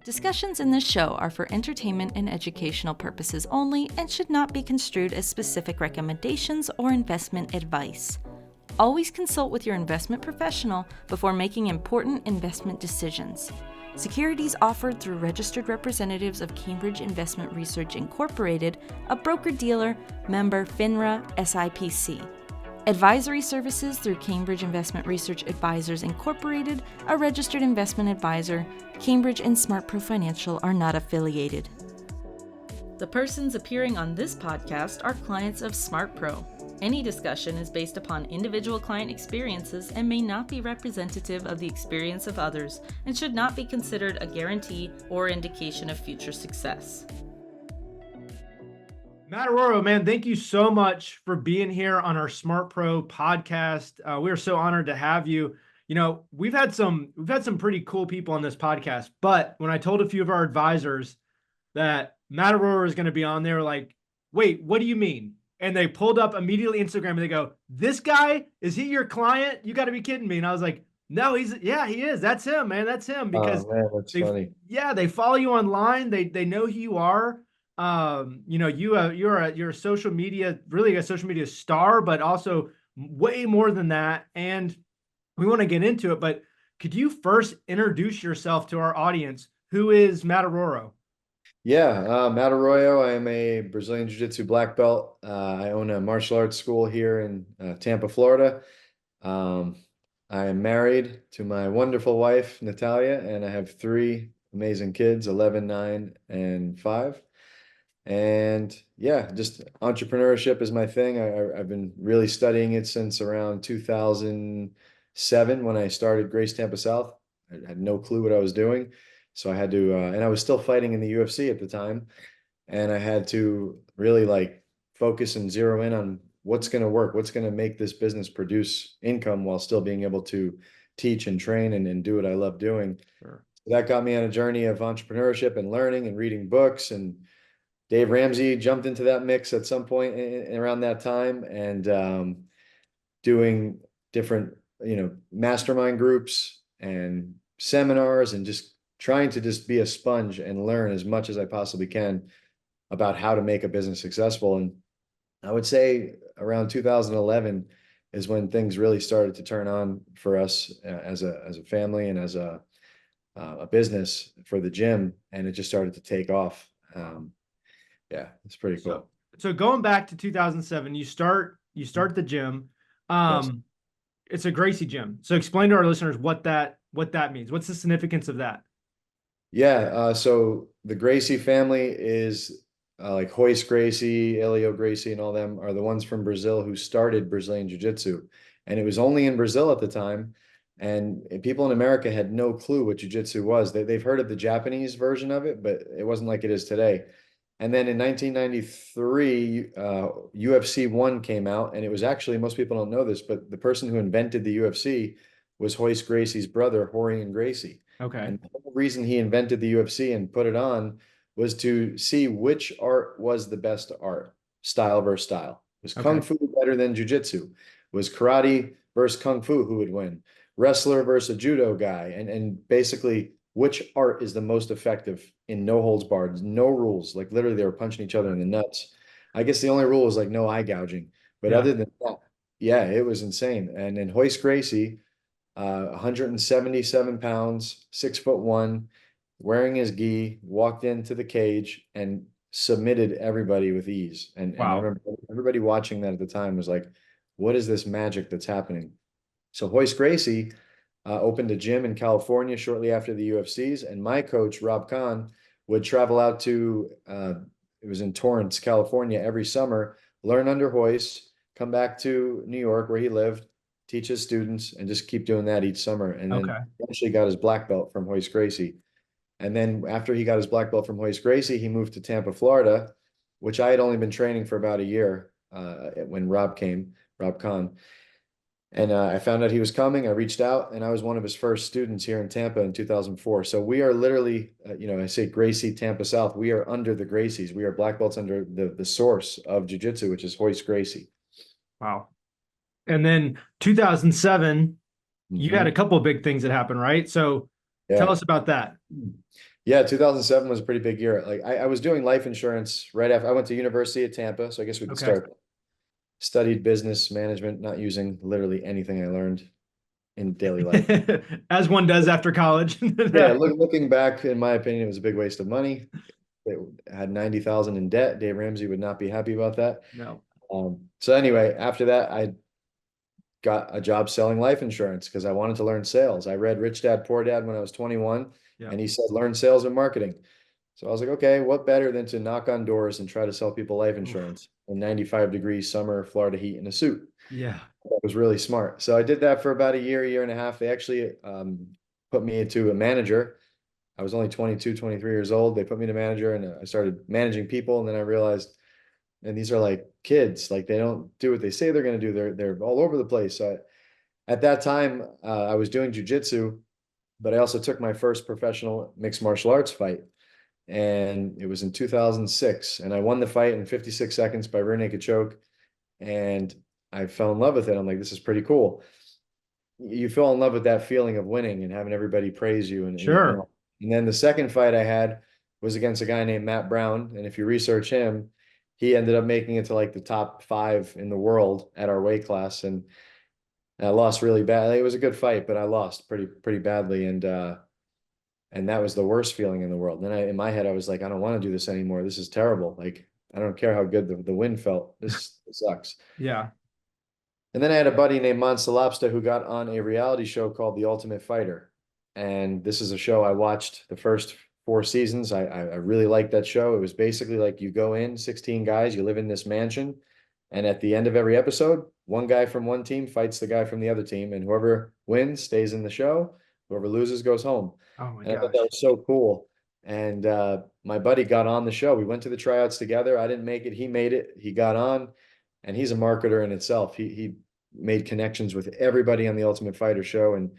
Discussions in this show are for entertainment and educational purposes only and should not be construed as specific recommendations or investment advice. Always consult with your investment professional before making important investment decisions. Securities offered through registered representatives of Cambridge Investment Research Incorporated, a broker-dealer, member FINRA, SIPC. Advisory services through Cambridge Investment Research Advisors Incorporated, a registered investment advisor. Cambridge and SmartPro Financial are not affiliated. The persons appearing on this podcast are clients of SmartPro. Any discussion is based upon individual client experiences and may not be representative of the experience of others and should not be considered a guarantee or indication of future success. Matt Arroyo, man, thank you so much for being here on our Smart Pro podcast. We are so honored to have you. You know, we've had some pretty cool people on this podcast, but when I told a few of our advisors that Matt Arroyo is going to be on there, like, wait, what do you mean? And they pulled up immediately Instagram and they go, "This guy, is he your client? You got to be kidding me." And I was like, "No, he is. That's him, man. That's him." Because that's funny. Yeah, they follow you online. They know who you are. You know, you're a social media, really a social media star, but also way more than that. And we want to get into it, but could you first introduce yourself to our audience? Who is Matt Arroyo? Yeah, Matt Arroyo. I am a Brazilian Jiu-Jitsu Black Belt. I own a martial arts school here in Tampa, Florida. I am married to my wonderful wife, Natalia, and I have 3 amazing kids, 11, 9, and 5. And yeah, just entrepreneurship is my thing. I've been really studying it since around 2007 when I started Gracie Tampa South. I had no clue what I was doing. So I had to, and I was still fighting in the UFC at the time. And I had to really like focus and zero in on what's going to work, what's going to make this business produce income while still being able to teach and train and do what I love doing. Sure. So that got me on a journey of entrepreneurship and learning and reading books, and Dave Ramsey jumped into that mix at some point around that time, and doing different, mastermind groups and seminars, and just trying to just be a sponge and learn as much as I possibly can about how to make a business successful. And I would say around 2011 is when things really started to turn on for us as a family and as a business for the gym, and it just started to take off. Yeah, it's pretty cool. So going back to 2007, you start the gym. Yes. It's a Gracie Gym. So explain to our listeners what that means. What's the significance of that? Yeah, so the Gracie family is like Royce Gracie, Elio Gracie, and all them are the ones from Brazil who started Brazilian Jiu-Jitsu. And it was only in Brazil at the time. And people in America had no clue what Jiu-Jitsu was. They've heard of the Japanese version of it, but it wasn't like it is today. And then in 1993, UFC 1 came out, and it was actually, most people don't know this, but the person who invented the UFC was Royce Gracie's brother, Rorion Gracie. Okay. And the whole reason he invented the UFC and put it on was to see which art was the best art, style versus style. Was Kung Fu better than Jiu-Jitsu? Was karate versus Kung Fu, who would win? Wrestler versus a judo guy? And basically, which art is the most effective in no holds barred, no rules. Like literally they were punching each other in the nuts. I guess the only rule was like no eye gouging. But other than that, yeah, it was insane. And then Royce Gracie, 177 pounds, 6'1", wearing his gi, walked into the cage and submitted everybody with ease. And I remember everybody watching that at the time was like, what is this magic that's happening? So Royce Gracie opened a gym in California shortly after the UFCs, and my coach, Rob Kahn, would travel out to, it was in Torrance, California, every summer, learn under Royce, come back to New York where he lived, teach his students, and just keep doing that each summer. And then eventually got his black belt from Royce Gracie. And then after he got his black belt from Royce Gracie, he moved to Tampa, Florida, which I had only been training for about a year when Rob Kahn. And I found out he was coming. I reached out, and I was one of his first students here in Tampa in 2004. So we are literally, I say Gracie Tampa South. We are under the Gracies. We are black belts under the source of jiu-jitsu, which is Royce Gracie. Wow. And then 2007, you had a couple of big things that happened, right? So tell us about that. Yeah, 2007 was a pretty big year. Like I was doing life insurance right after I went to University at Tampa. So I guess we could Okay. start. Studied business management, not using literally anything I learned in daily life. As one does after college. Yeah, looking back, in my opinion, it was a big waste of money. It had 90,000 in debt. Dave Ramsey would not be happy about that. No. So anyway, after that, I got a job selling life insurance because I wanted to learn sales. I read Rich Dad Poor Dad when I was 21, Yeah. and he said, learn sales and marketing. So I was like, okay, what better than to knock on doors and try to sell people life insurance in 95-degree summer Florida heat in a suit? Yeah. That was really smart. So I did that for about a year and a half. They actually put me into a manager. I was only 22, 23 years old. They put me to manager and I started managing people. And then I realized, and these are like kids, like they don't do what they say they're going to do. They're all over the place. So at that time, I was doing jujitsu, but I also took my first professional mixed martial arts fight. And it was in 2006. And I won the fight in 56 seconds by rear naked choke. And I fell in love with it. I'm like, this is pretty cool. You fell in love with that feeling of winning and having everybody praise you. Sure. And then the second fight I had was against a guy named Matt Brown. And if you research him, he ended up making it to like the top 5 in the world at our weight class. And I lost really bad. It was a good fight, but I lost pretty badly. And that was the worst feeling in the world. And then in my head, I was like, I don't want to do this anymore. This is terrible. Like, I don't care how good the win felt. This sucks. Yeah. And then I had a buddy named Monsa Lobster who got on a reality show called The Ultimate Fighter. And this is a show I watched the first 4 seasons. I really liked that show. It was basically like you go in, 16 guys, you live in this mansion. And at the end of every episode, one guy from one team fights the guy from the other team. And whoever wins stays in the show. Whoever loses goes home. Oh my And I thought gosh. that was so cool. And my buddy got on the show. We went to the tryouts together. I didn't make it. He made it. He got on. And he's a marketer in itself. He made connections with everybody on the Ultimate Fighter show. And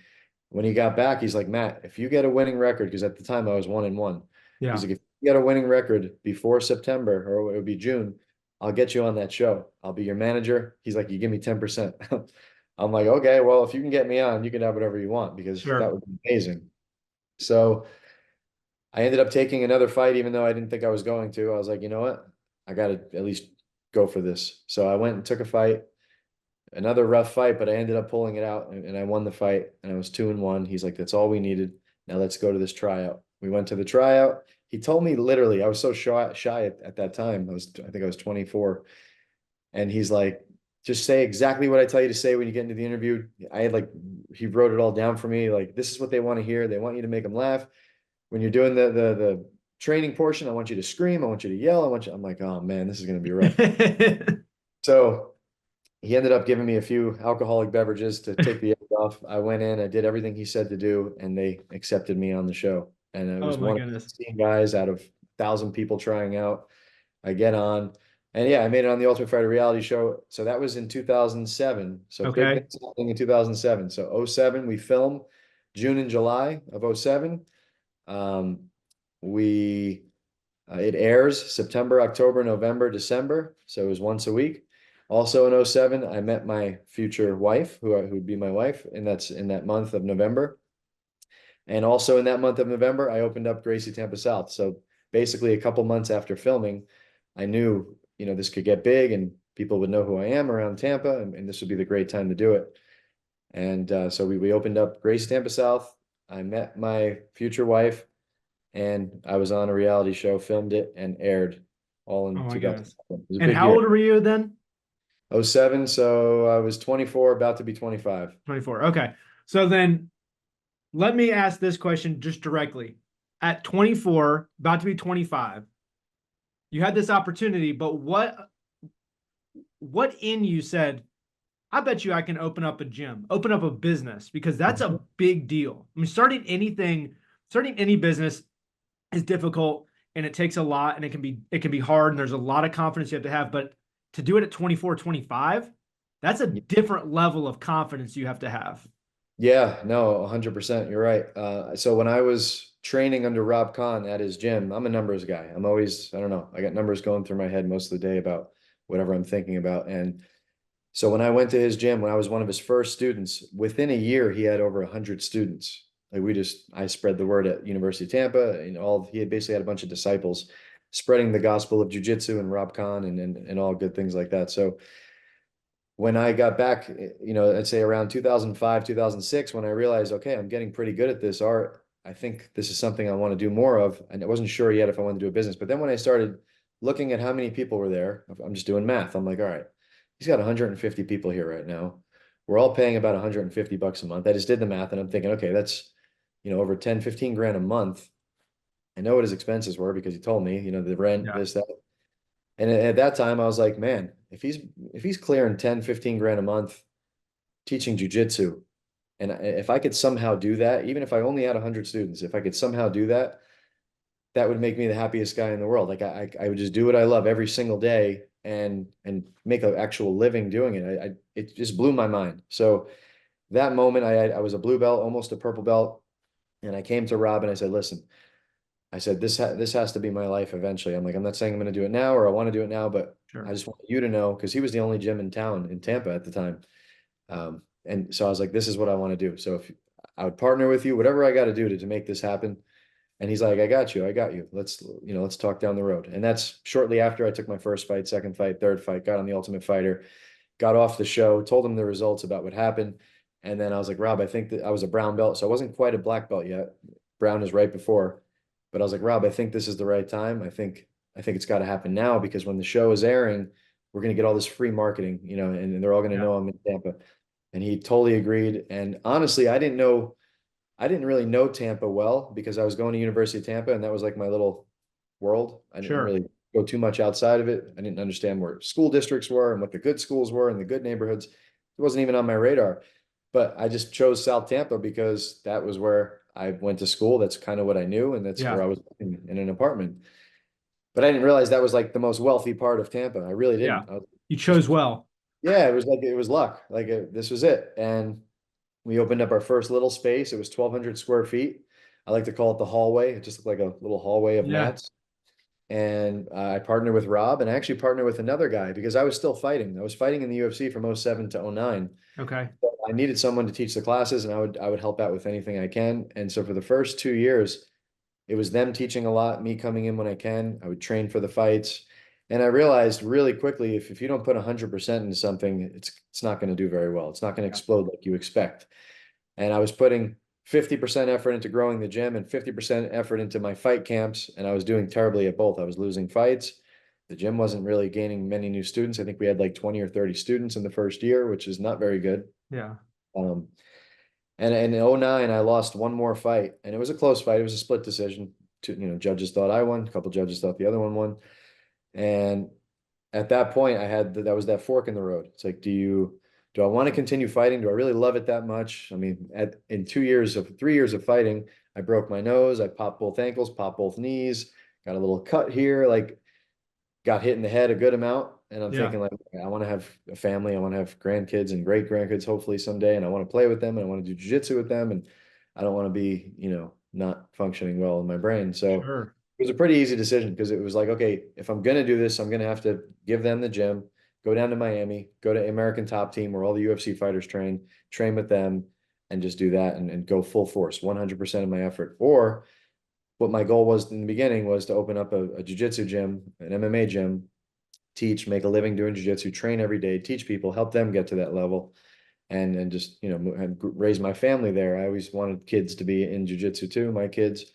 when he got back, he's like, Matt, if you get a winning record, because at the time I was 1-1. Yeah. He's like, if you get a winning record before September, or it would be June, I'll get you on that show. I'll be your manager. He's like, you give me 10%. I'm like, okay, well, if you can get me on, you can have whatever you want, because that would be amazing. So I ended up taking another fight, even though I didn't think I was going to. I was like, you know what? I got to at least go for this. So I went and took a fight, another rough fight, but I ended up pulling it out and I won the fight and I was 2-1. He's like, that's all we needed. Now let's go to this tryout. We went to the tryout. He told me literally, I was so shy at that time. I think I was 24. And he's like, just say exactly what I tell you to say when you get into the interview. I had like, he wrote it all down for me. Like, this is what they want to hear. They want you to make them laugh. When you're doing the training portion, I want you to scream. I want you to yell. I'm like, oh man, this is going to be rough. So he ended up giving me a few alcoholic beverages to take the edge off. I went in, I did everything he said to do, and they accepted me on the show. And I was one of 16 guys out of 1,000 people trying out. I get on, and yeah, I made it on the Ultimate Fighter reality show. So that was in 2007. So okay. big things happening in 2007. So 2007, we filmed June and July of 2007. It airs September, October, November, December. So it was once a week. Also in 2007, I met my future wife, who would be my wife, and that's in that month of November. And also in that month of November, I opened up Gracie Tampa South. So basically a couple months after filming, I knew, this could get big and people would know who I am around Tampa, and this would be the great time to do it. And so we opened up Gracie Tampa South. I met my future wife, and I was on a reality show, filmed it, and aired all in 2007. And how old were you then? 2007, so I was 24, about to be 25. 24. Okay. So then let me ask this question just directly. At 24, about to be 25, you had this opportunity, but what in you said, I bet you I can open up a gym, open up a business, because that's a big deal. I mean, starting any business is difficult and it takes a lot and it can be hard and there's a lot of confidence you have to have, but to do it at 24, 25, that's a different level of confidence you have to have. Yeah, no, 100%. You're right. So when I was training under Rob Kahn at his gym, I'm a numbers guy. I'm always, I don't know, I got numbers going through my head most of the day about whatever I'm thinking about. And so when I went to his gym, when I was one of his first students, within a year, he had over 100 students. Like I spread the word at University of Tampa, and he had basically had a bunch of disciples spreading the gospel of jujitsu and Rob Khan and all good things like that. So when I got back, I'd say around 2005, 2006, when I realized, okay, I'm getting pretty good at this art. I think this is something I want to do more of. And I wasn't sure yet if I wanted to do a business. But then when I started looking at how many people were there, I'm just doing math. I'm like, all right, he's got 150 people here right now. We're all paying about 150 bucks a month. I just did the math and I'm thinking, okay, that's, over 10, 15 grand a month. I know what his expenses were because he told me, the rent, this, that. And at that time I was like, man, if he's clearing 10, 15 grand a month teaching jujitsu, and if I could somehow do that, even if I only had 100 students, if I could somehow do that, that would make me the happiest guy in the world. Like I would just do what I love every single day and make an actual living doing it. It just blew my mind. So that moment I was a blue belt, almost a purple belt. And I came to Rob and I said, listen, I said, this has to be my life eventually. I'm like, I'm not saying I'm going to do it now or I want to do it now, but Sure. I just want you to know, because he was the only gym in town in Tampa at the time. And so I was like, this is what I want to do. So if I would partner with you, whatever I got to do to make this happen. And he's like, I got you. Let's talk down the road. And that's shortly after I took my first fight, second fight, third fight, got on the Ultimate Fighter, got off the show, told him the results about what happened. And then I was like, Rob, I think that I was a brown belt. So I wasn't quite a black belt yet. Brown is right before. But I was like, Rob, I think this is the right time. I think it's got to happen now, because when the show is airing, we're going to get all this free marketing, and they're all going to know I'm in Tampa. And he totally agreed. And honestly, I didn't really know Tampa well because I was going to University of Tampa and that was like my little world. I didn't really go too much outside of it. I didn't understand where school districts were and what the good schools were and the good neighborhoods. It wasn't even on my radar. But I just chose South Tampa because that was where I went to school. That's kind of what I knew. And that's where I was in an apartment. But I didn't realize that was like the most wealthy part of Tampa. I really didn't. Yeah. You chose well. Yeah, it was luck. Like this was it. And we opened up our first little space. It was 1,200 square feet. I like to call it the hallway. It just looked like a little hallway of mats. And I partnered with Rob, and I actually partnered with another guy because I was still fighting. I was fighting in the UFC from 07 to 09. Okay. So I needed someone to teach the classes, and I would help out with anything I can. And so for the first 2 years, it was them teaching a lot, me coming in when I can. I would train for the fights. And I realized really quickly, if you don't put 100% into something, it's not going to do very well. It's not going to explode like you expect. And I was putting 50% effort into growing the gym and 50% effort into my fight camps. And I was doing terribly at both. I was losing fights. The gym wasn't really gaining many new students. I think we had like 20 or 30 students in the first year, which is not very good. Yeah. And in 09, I lost one more fight, and it was a close fight. It was a split decision. Judges thought I won. A couple judges thought the other one won. And at that point, that was that fork in the road. It's like, do I want to continue fighting? Do I really love it that much? I mean, in 3 years of fighting, I broke my nose. I popped both ankles, popped both knees, got a little cut here, like got hit in the head a good amount. And I'm thinking like, I want to have a family. I want to have grandkids and great grandkids, hopefully someday. And I want to play with them and I want to do jiu-jitsu with them. And I don't want to be, not functioning well in my brain. So it was a pretty easy decision because it was like, okay, if I'm going to do this, I'm going to have to give them the gym, go down to Miami, go to American Top Team where all the UFC fighters train with them, and just do that and go full force, 100% of my effort. Or what my goal was in the beginning was to open up a jiu-jitsu gym, an MMA gym, teach, make a living doing jiu-jitsu, train every day, teach people, help them get to that level, and just, raise my family there. I always wanted kids to be in jiu-jitsu too, my kids.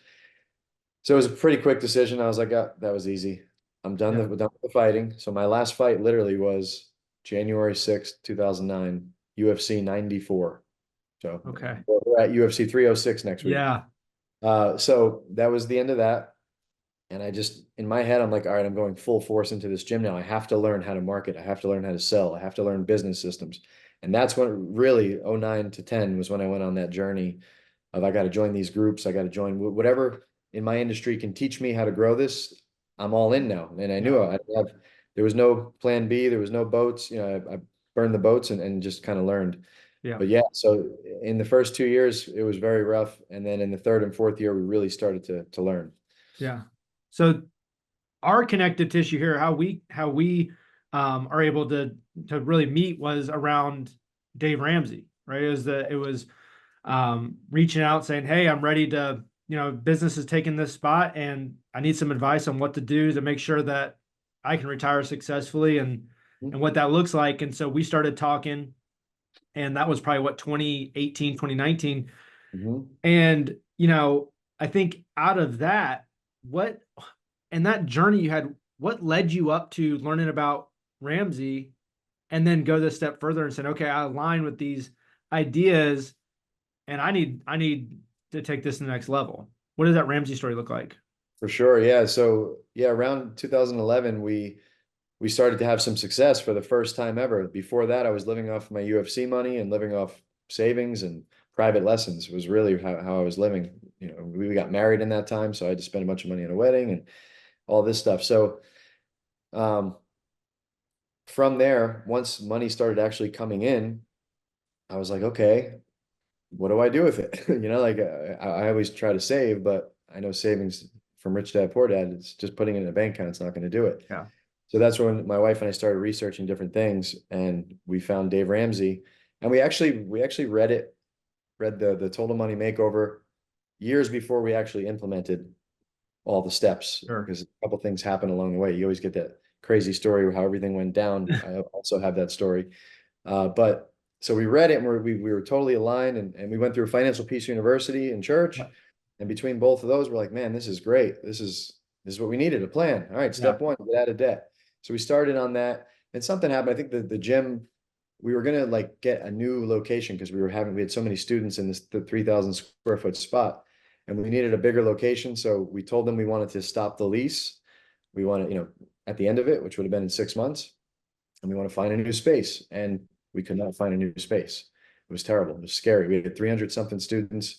So it was a pretty quick decision. I was like, that was easy. I'm done with the fighting. So my last fight literally was January 6th, 2009, UFC 94. So we're at UFC 306 next week. Yeah. So that was the end of that. And I just, in my head, I'm like, all right, I'm going full force into this gym now. I have to learn how to market. I have to learn how to sell. I have to learn business systems. And that's when really 09 to 10 was when I went on that journey of, I got to join these groups. I got to join whatever in my industry can teach me how to grow this. I'm all in now. And I knew there was no plan B. There was no boats. I burned the boats and just kind of learned. Yeah. But yeah, so in the first 2 years, it was very rough. And then in the third and fourth year, we really started to learn. Yeah. So our connective tissue here, how we are able to really meet was around Dave Ramsey, right? It was reaching out saying, hey, I'm ready to, business is taking this spot and I need some advice on what to do to make sure that I can retire successfully and what that looks like. And so we started talking, and that was probably what, 2018, 2019. And, I think out of that, and that journey you had, what led you up to learning about Ramsey and then go this step further and said, okay, I align with these ideas and I need to take this to the next level. What does that Ramsey story look like? For sure. Yeah. So yeah, around 2011, we started to have some success for the first time ever. Before that, I was living off my UFC money and living off savings and private lessons was really how I was living. We got married in that time, so I had to spend a bunch of money on a wedding and all this stuff. So from there, once money started actually coming in, I was like, okay, what do I do with it? I always try to save, but I know savings from rich dad, poor dad, it's just putting it in a bank account. It's not going to do it. Yeah. So that's when my wife and I started researching different things, and we found Dave Ramsey, and we actually read the Total Money Makeover years before we actually implemented all the steps. Sure. Because a couple things happen along the way. You always get that crazy story of how everything went down. I also have that story. But so we read it and we were totally aligned, and we went through Financial Peace University in church. Yeah. And between both of those, we're like, man, this is great. This is what we needed, a plan. All right, step one, get out of debt. So we started on that, and something happened. I think the gym, we were gonna like get a new location because we had so many students in the 3,000 square foot spot, and we needed a bigger location. So we told them we wanted to stop the lease. We wanted, at the end of it, which would have been in 6 months, and we want to find a new space. And we could not find a new space. It was terrible. It was scary. We had 300 something students,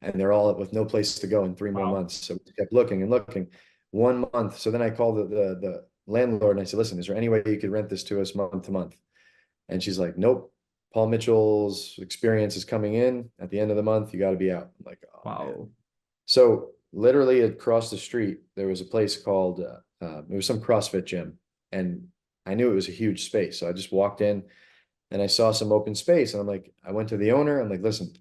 and they're all with no place to go in 3 more months. So we kept looking and looking. 1 month. So then I called the landlord and I said, listen, is there any way you could rent this to us month to month? And she's like, nope. Paul Mitchell's experience is coming in at the end of the month. You got to be out. I'm like, oh, wow. Man. So literally across the street, there was a place called, it was some CrossFit gym. And I knew it was a huge space. So I just walked in and I saw some open space. And I'm like, I went to the owner. I'm like, listen,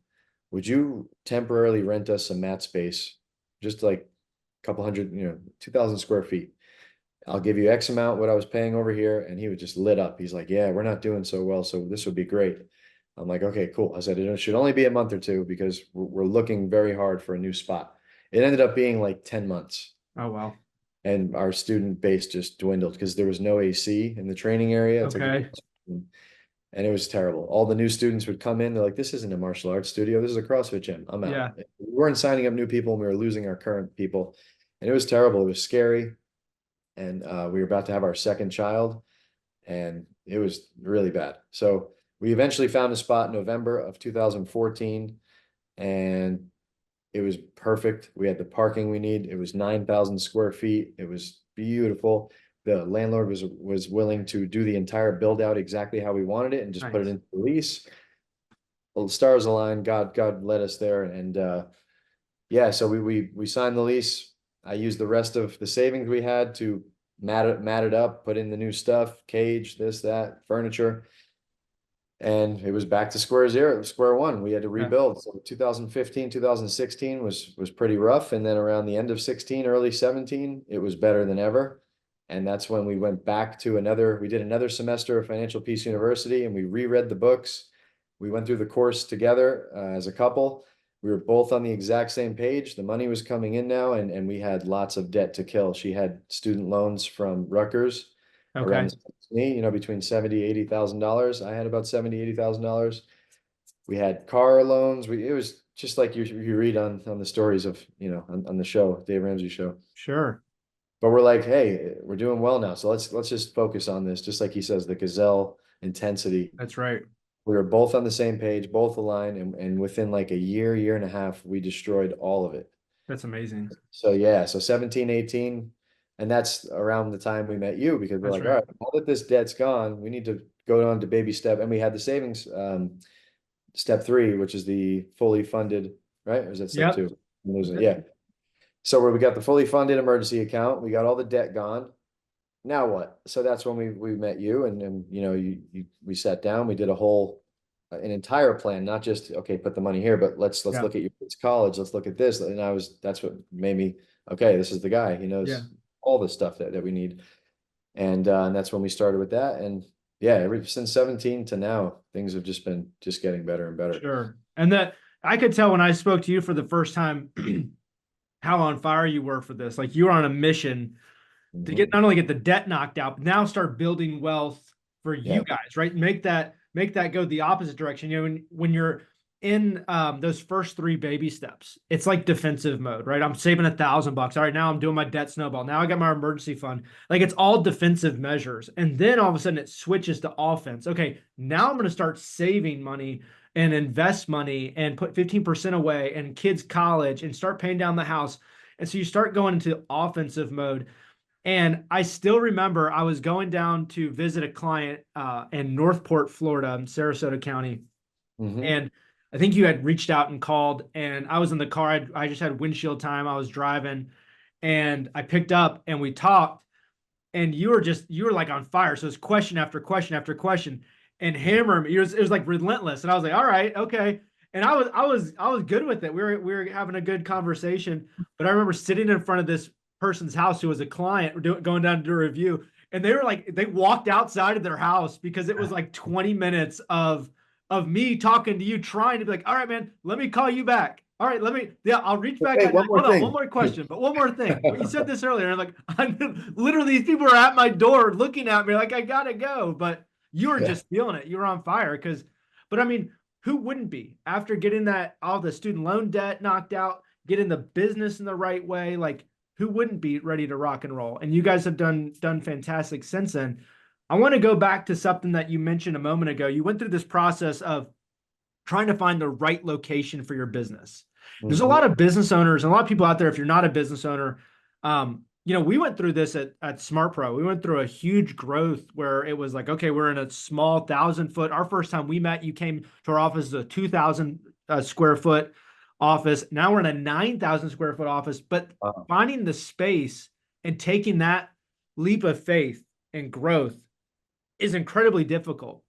would you temporarily rent us some mat space? Just like a couple hundred, 2,000 square feet. I'll give you X amount what I was paying over here. And he was just lit up. He's like, yeah, we're not doing so well, so this would be great. I'm like, okay, cool. I said, it should only be a month or two because we're looking very hard for a new spot. It ended up being like 10 months. Oh, wow. And our student base just dwindled because there was no AC in the training area. It's okay. And it was terrible. All the new students would come in. They're like, this isn't a martial arts studio. This is a CrossFit gym. I'm out. Yeah. We weren't signing up new people, and we were losing our current people. And it was terrible. It was scary. And we were about to have our second child, and it was really bad. So we eventually found a spot in November of 2014, and it was perfect. We had the parking we need. It was 9,000 square feet. It was beautiful. The landlord was willing to do the entire build out exactly how we wanted it and just put it into the lease. Well, the stars aligned. God led us there, and so we signed the lease. I used the rest of the savings we had to mat it up, put in the new stuff, cage, this, that, furniture. And it was back to square one. We had to rebuild. Yeah. So 2015, 2016 was pretty rough. And then around the end of 16, early 17, it was better than ever. And that's when we went back to we did another semester of Financial Peace University, and we reread the books. We went through the course together as a couple. We were both on the exact same page. The money was coming in now, and we had lots of debt to kill. She had student loans from Rutgers, around me, between $70,000, $80,000. I had about $70,000, $80,000. We had car loans. It was just like you read on the stories of, on the show, Dave Ramsey show. Sure. But we're like, hey, we're doing well now. So let's just focus on this. Just like he says, the gazelle intensity. That's right. We were both on the same page, both aligned, and within like a year and a half, we destroyed all of it. That's amazing. So 17, 18, and that's around the time we met you, because we're all right, now that this debt's gone, we need to go on to baby step. And we had the savings, step 3, which is the fully funded, right? Or is that step 2? Yeah. So where we got the fully funded emergency account, we got all the debt gone. Now what? So that's when we met you, and we sat down, we did a whole an entire plan, not just, okay, put the money here, but let's Yeah. look at your kids' college. Let's look at this. And that's what made me, okay, this is the guy. He Yeah. knows all the stuff that we need. And that's when we started with that. And yeah, ever since 17 to now, things have just been getting better and better. Sure. And that I could tell when I spoke to you for the first time how on fire you were for this. Like you were on a mission to get not only get the debt knocked out, but now start building wealth for you guys, right? Make that go the opposite direction. You know, when you're in those first 3 baby steps, it's like defensive mode, right? I'm saving $1,000. All right, now I'm doing my debt snowball. Now I got my emergency fund. Like it's all defensive measures. And then all of a sudden it switches to offense. Okay, now I'm going to start saving money and invest money and put 15% away and kids' college and start paying down the house. And so you start going into offensive mode. And I still remember I was going down to visit a client in Northport, Florida, in Sarasota County. And I think you had reached out and called, and I was in the car. I just had windshield time. I was driving, and I picked up and we talked, and you were like on fire. So it's question after question after question and hammer me. It was like relentless. And I was like, all right, okay. And I was good with it. We were having a good conversation. But I remember sitting in front of this person's house who was a client going down to do a review, and they were like, they walked outside of their house because it was like 20 minutes of me talking to you, trying to be like, all right, man, let me call you back. All right, I'll reach back. Hey, one more question, but one more thing. You said this earlier. I'm like, literally, these people are at my door looking at me like, I gotta go. But you were just feeling it. You were on fire but I mean, who wouldn't be after getting all the student loan debt knocked out, getting the business in the right way? Like, who wouldn't be ready to rock and roll? And you guys have done fantastic since then. I want to go back to something that you mentioned a moment ago. You went through this process of trying to find the right location for your business. There's a lot of business owners and a lot of people out there. If you're not a business owner, we went through this at Smart Pro. We went through a huge growth where it was like, okay, we're in a small 1,000-foot. Our first time we met, you came to our office as a 2,000 square foot office. Now we're in a 9,000 square foot office, but finding the space and taking that leap of faith and growth is incredibly difficult.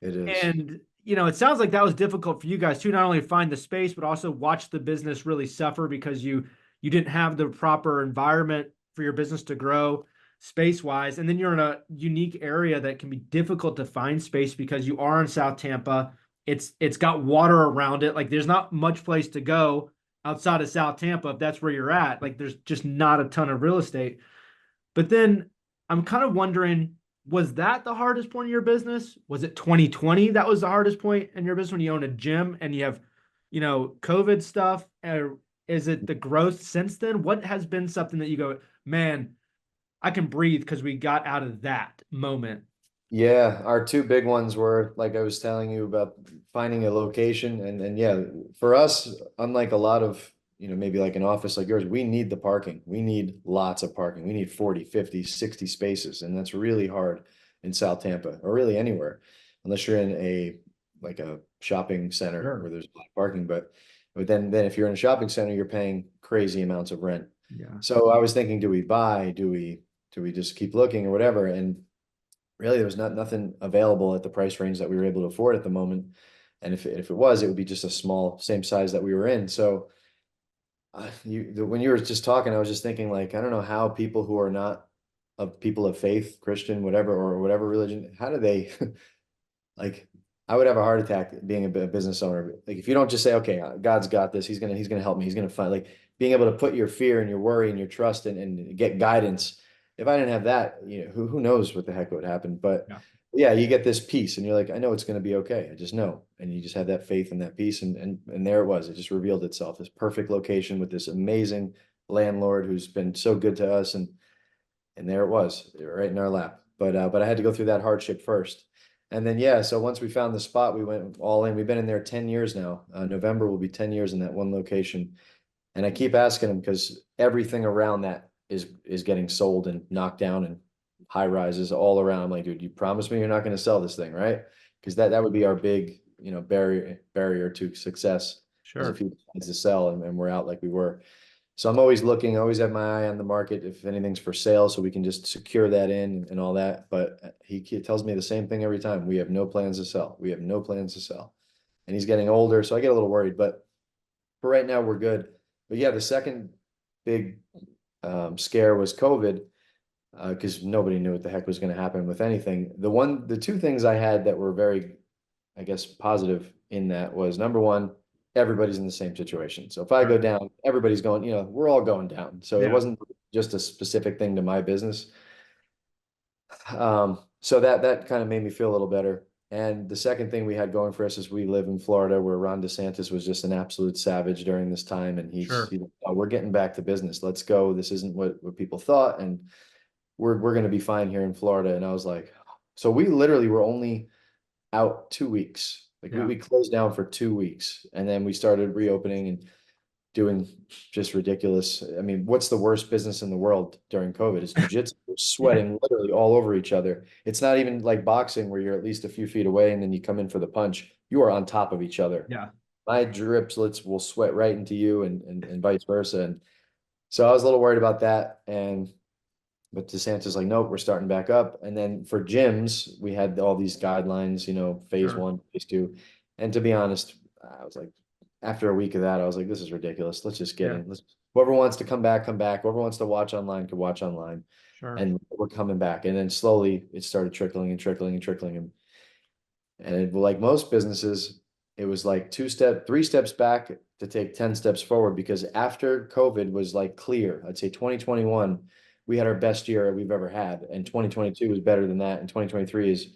It is. And, it sounds like that was difficult for you guys too, not only find the space, but also watch the business really suffer because you didn't have the proper environment for your business to grow space-wise. And then you're in a unique area that can be difficult to find space because you are in South Tampa. It's got water around it. Like there's not much place to go outside of South Tampa if that's where you're at. Like there's just not a ton of real estate. But then I'm kind of wondering, was that the hardest point in your business? Was it 2020 that was the hardest point in your business when you own a gym and you have, COVID stuff? Or is it the growth since then? What has been something that you go, man, I can breathe because we got out of that moment? Yeah, our 2 big ones were, like I was telling you, about finding a location. And yeah, for us, unlike a lot of, maybe like an office like yours, we need the parking. We need lots of parking. We need 40, 50, 60 spaces. And that's really hard in South Tampa or really anywhere, unless you're in a shopping center where there's parking. But then if you're in a shopping center, you're paying crazy amounts of rent. Yeah. So I was thinking, do we buy? Do we just keep looking or whatever? And really, there was nothing available at the price range that we were able to afford at the moment. And if it was, it would be just a small, same size that we were in. So when you were just talking, I was just thinking, like, I don't know how people who are not people of faith, Christian, whatever, or whatever religion, how do they like, I would have a heart attack being a business owner. Like, if you don't just say, okay, God's got this, he's gonna help me, he's gonna find, like, being able to put your fear and your worry and your trust and get guidance. If I didn't have that, who knows what the heck would happen. But yeah, you get this peace and you're like, I know it's going to be okay. I just know. And you just have that faith and that peace. And there it was. It just revealed itself, this perfect location with this amazing landlord who's been so good to us. And there it was, right in our lap. But I had to go through that hardship first. And then, yeah, so once we found the spot, we went all in. We've been in there 10 years now. November will be 10 years in that one location. And I keep asking him because everything around that is getting sold and knocked down, and high rises all around. I'm like, dude, you promised me you're not going to sell this thing, right? Because that would be our big, barrier to success. Sure. If he decides to sell and we're out like we were. So I'm always looking, always have my eye on the market if anything's for sale, so we can just secure that in and all that. But he tells me the same thing every time. We have no plans to sell. We have no plans to sell. and he's getting older. So I get a little worried, but for right now we're good. But yeah, the second big scare was COVID, because nobody knew what the heck was going to happen with anything. The two things I had that were very, I guess, positive in that was, number one, everybody's in the same situation. So if I go down, everybody's going, we're all going down. So it wasn't just a specific thing to my business. So that kind of made me feel a little better. And the second thing we had going for us is we live in Florida, where Ron DeSantis was just an absolute savage during this time. And he's oh, we're getting back to business. Let's go. This isn't what people thought. And we're going to be fine here in Florida. And I was like, so we literally were only out 2 weeks. Like we closed down for 2 weeks, and then we started reopening and doing just ridiculous. I mean, what's the worst business in the world during COVID? It's jiu-jitsu. We're sweating literally all over each other. It's not even like boxing where you're at least a few feet away and then you come in for the punch. You are on top of each other. Yeah. My driplets will sweat right into you, and vice versa. And so I was a little worried about that. But DeSantis like, nope, we're starting back up. And then for gyms, we had all these guidelines, phase 1, phase 2. And to be honest, I was like, after a week of that, I was like, this is ridiculous. Let's just get in. Whoever wants to come back, come back. Whoever wants to watch online could watch online. And we're coming back. And then slowly it started trickling and trickling and trickling. And like most businesses, it was like 3 steps back to take 10 steps forward, because after COVID was like clear, I'd say 2021, we had our best year we've ever had. And 2022 was better than that. And 2023 is,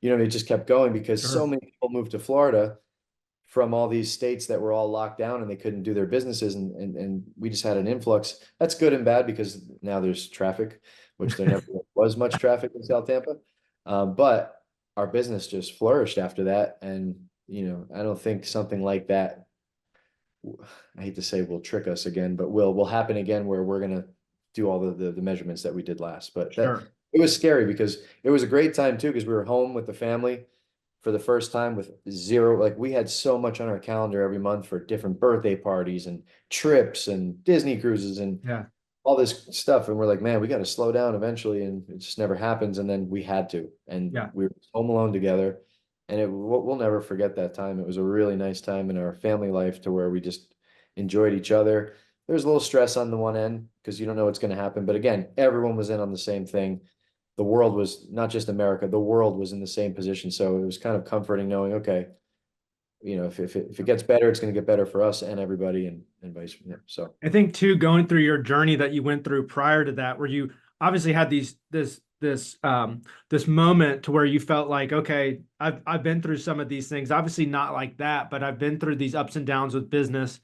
it just kept going because so many people moved to Florida from all these states that were all locked down and they couldn't do their businesses. And we just had an influx. That's good and bad, because now there's traffic, which there never was much traffic in South Tampa. But our business just flourished after that. And, I don't think something like that, I hate to say will trick us again, but will happen again, where we're going to do all the measurements that we did last. But it was scary, because it was a great time too, because we were home with the family for the first time with zero. Like we had so much on our calendar every month for different birthday parties and trips and Disney cruises and all this stuff. And we're like, man, we got to slow down eventually. And it just never happens. And then we had to, and we were home alone together. And we'll never forget that time. It was a really nice time in our family life, to where we just enjoyed each other. There was a little stress on the one end, because you don't know what's going to happen. But again, everyone was in on the same thing. The world was, not just America, the world was in the same position. So it was kind of comforting knowing, okay, if it gets better, it's going to get better for us and everybody, and vice versa. So I think too, going through your journey that you went through prior to that, where you obviously had this moment to where you felt like, okay, I've been through some of these things, obviously not like that, but I've been through these ups and downs with business,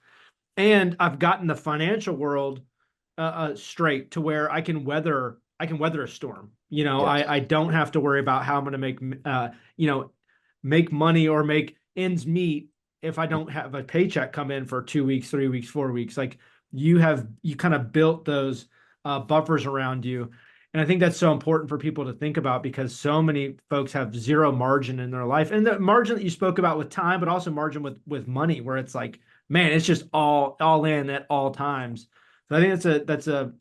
and I've gotten the financial world straight to where I can weather a storm. I don't have to worry about how I'm going to make money or make ends meet if I don't have a paycheck come in for 2 weeks, 3 weeks, 4 weeks. Like you kind of built those buffers around you. And I think that's so important for people to think about, because so many folks have zero margin in their life, and the margin that you spoke about with time, but also margin with money, where it's like, man, it's just all in at all times. So I think that's a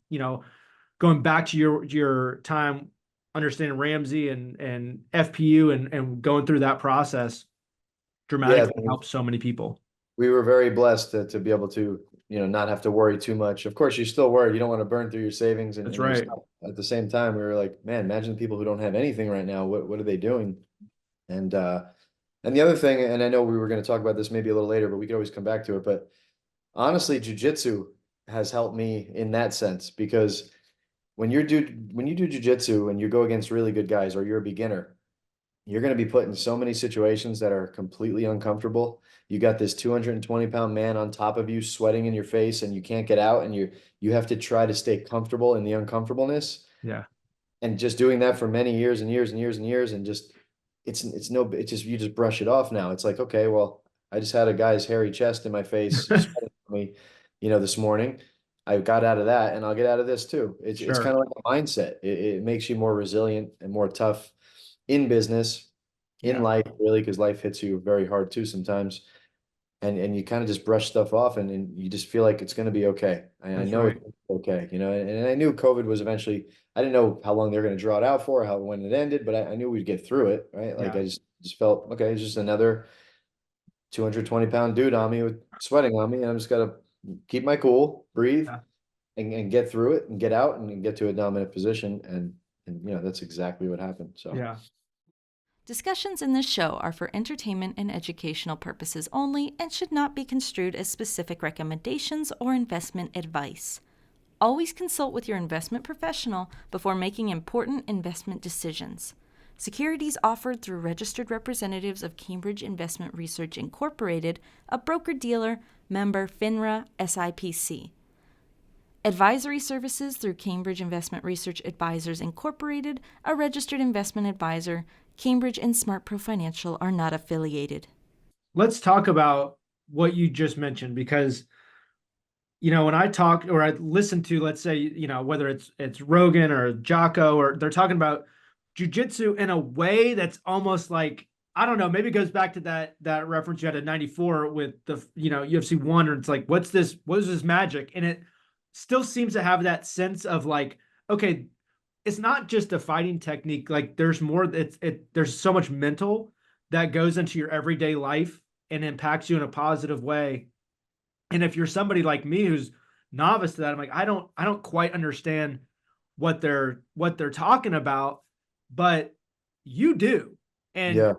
going back to your time understanding Ramsey and FPU and going through that process dramatically helps so many people. We were very blessed to be able to, not have to worry too much. Of course, you're still worried. You don't want to burn through your savings. And that's right. At the same time, we were like, man, imagine the people who don't have anything right now. What are they doing? And the other thing, and I know we were going to talk about this maybe a little later, but we could always come back to it. But honestly, jiu-jitsu has helped me in that sense, because when you do jiu-jitsu and you go against really good guys, or you're a beginner, you're going to be put in so many situations that are completely uncomfortable. You got this 220-pound man on top of you, sweating in your face, and you can't get out, and you have to try to stay comfortable in the uncomfortableness. Yeah. And just doing that for many years and years and years and years, and just you just brush it off now. It's like, okay, well, I just had a guy's hairy chest in my face sweating for me, this morning. I got out of that, and I'll get out of this too. It's kind of like a mindset. It makes you more resilient and more tough in business, in life, really, because life hits you very hard too sometimes. And you kind of just brush stuff off, and you just feel like it's going to be okay. I know it's okay, and I knew COVID was eventually, I didn't know how long they're going to draw it out for, when it ended, but I knew we'd get through it, right? Like I just felt, okay, it's just another 220-pound dude on me with sweating on me, and I'm just gotta keep my cool, breathe, Yeah. and get through it and get out and get to a dominant position. And that's exactly what happened. So Yeah. Discussions in this show are for entertainment and educational purposes only and should not be construed as specific recommendations or investment advice. Always consult with your investment professional before making important investment decisions. Securities offered through registered representatives of Cambridge Investment Research Incorporated, a broker-dealer, member FINRA SIPC. Advisory services through Cambridge Investment Research Advisors Incorporated, a registered investment advisor. Cambridge and SmartPro Financial are not affiliated. Let's talk about what you just mentioned, because when I talk or I listen to, let's say, whether it's Rogan or Jocko, or they're talking about jujitsu in a way that's almost like, I don't know, maybe it goes back to that reference you had at 94 with the UFC 1, or it's like, what is this magic? And it still seems to have that sense of like, okay, it's not just a fighting technique. Like there's more, there's so much mental that goes into your everyday life and impacts you in a positive way. And if you're somebody like me who's novice to that, I'm like, I don't quite understand what they're talking about, but you do. And yeah.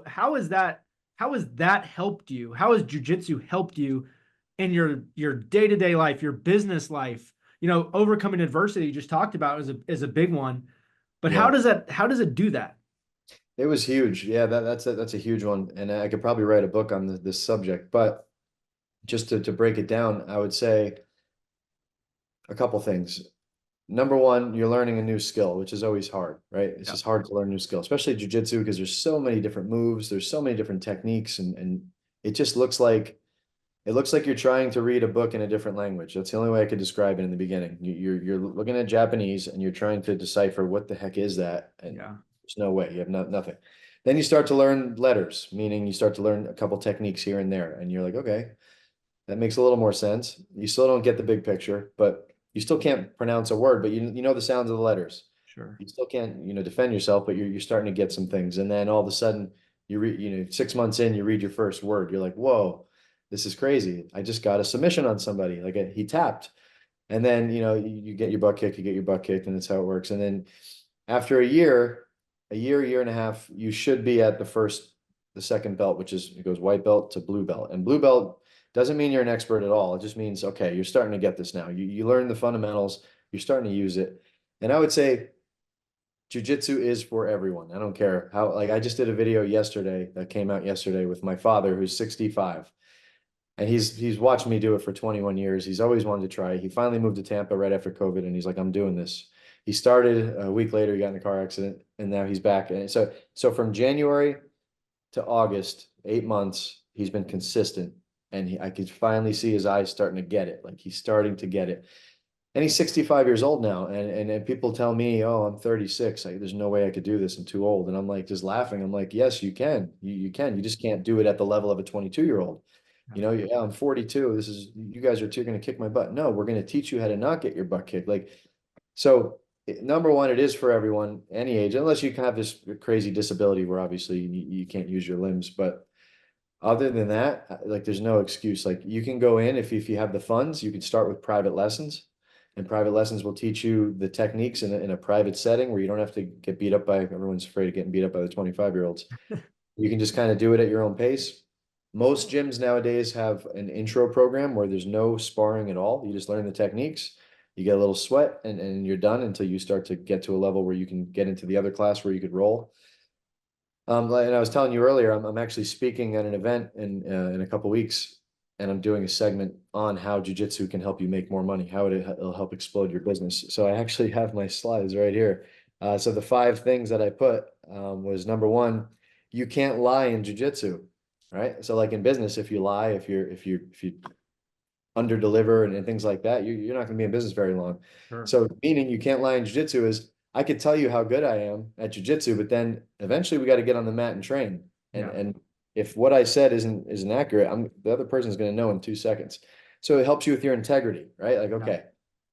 How has that helped you? How has jujitsu helped you in your day-to-day life, your business life? Overcoming adversity you just talked about is a big one. But Yeah. how does it do that? It was huge. Yeah, that's a huge one. And I could probably write a book on this subject, but just to break it down, I would say a couple things. Number one, you're learning a new skill, which is always hard, right? It's just hard to learn new skill, especially jujitsu, because there's so many different moves, there's so many different techniques, and it just looks like you're trying to read a book in a different language. That's the only way I could describe it in the beginning. You're looking at Japanese and you're trying to decipher what the heck is that, and there's no way. You have nothing. Then you start to learn letters, meaning you start to learn a couple techniques here and there, and you're like, okay, that makes a little more sense. You still don't get the big picture, but you still can't pronounce a word, but you know the sounds of the letters. Sure. You still can't, defend yourself, but you're starting to get some things. And then all of a sudden you read, 6 months in, you read your first word. You're like, whoa, this is crazy. I just got a submission on somebody. Like he tapped. And then, you get your butt kicked, and that's how it works. And then after a year, year and a half, you should be at the second belt, which is, it goes white belt to blue belt. And blue belt doesn't mean you're an expert at all. It just means, okay, you're starting to get this now. You learn the fundamentals, you're starting to use it. And I would say jiu-jitsu is for everyone. I don't care how, like I just did a video yesterday that came out yesterday with my father, who's 65. And he's watched me do it for 21 years. He's always wanted to try. He finally moved to Tampa right after COVID, and he's like, I'm doing this. He started a week later, he got in a car accident, and now he's back. And so from January to August, 8 months, he's been consistent. And I could finally see his eyes starting to get it. Like he's starting to get it. And he's 65 years old now. And people tell me, oh, I'm 36. There's no way I could do this. I'm too old. And I'm like, just laughing. I'm like, yes, you can. You can. You just can't do it at the level of a 22-year-old. Yeah, I'm 42. You guys are going to kick my butt. No, we're going to teach you how to not get your butt kicked. So number one, it is for everyone, any age, unless you can have this crazy disability where obviously you can't use your limbs. But other than that, like there's no excuse. Like you can go in if you have the funds, you can start with private lessons, and private lessons will teach you the techniques in a private setting where you don't have to get beat up by, everyone's afraid of getting beat up by the 25-year-olds. You can just kind of do it at your own pace. Most gyms nowadays have an intro program where there's no sparring at all. You just learn the techniques, you get a little sweat, and you're done until you start to get to a level where you can get into the other class where you could roll. And I was telling you earlier, I'm actually speaking at an event in a couple weeks, and I'm doing a segment on how jujitsu can help you make more money, how it'll help explode your business. So I actually have my slides right here. So the 5 things that I put was number 1, you can't lie in jujitsu, right? So like in business, if you lie, if you under deliver and things like that, you're not going to be in business very long. Sure. So meaning you can't lie in jiu-jitsu is, I could tell you how good I am at jiu-jitsu, but then eventually we got to get on the mat and train. And if what I said isn't accurate, the other person's going to know in 2 seconds. So it helps you with your integrity, right? Like, okay,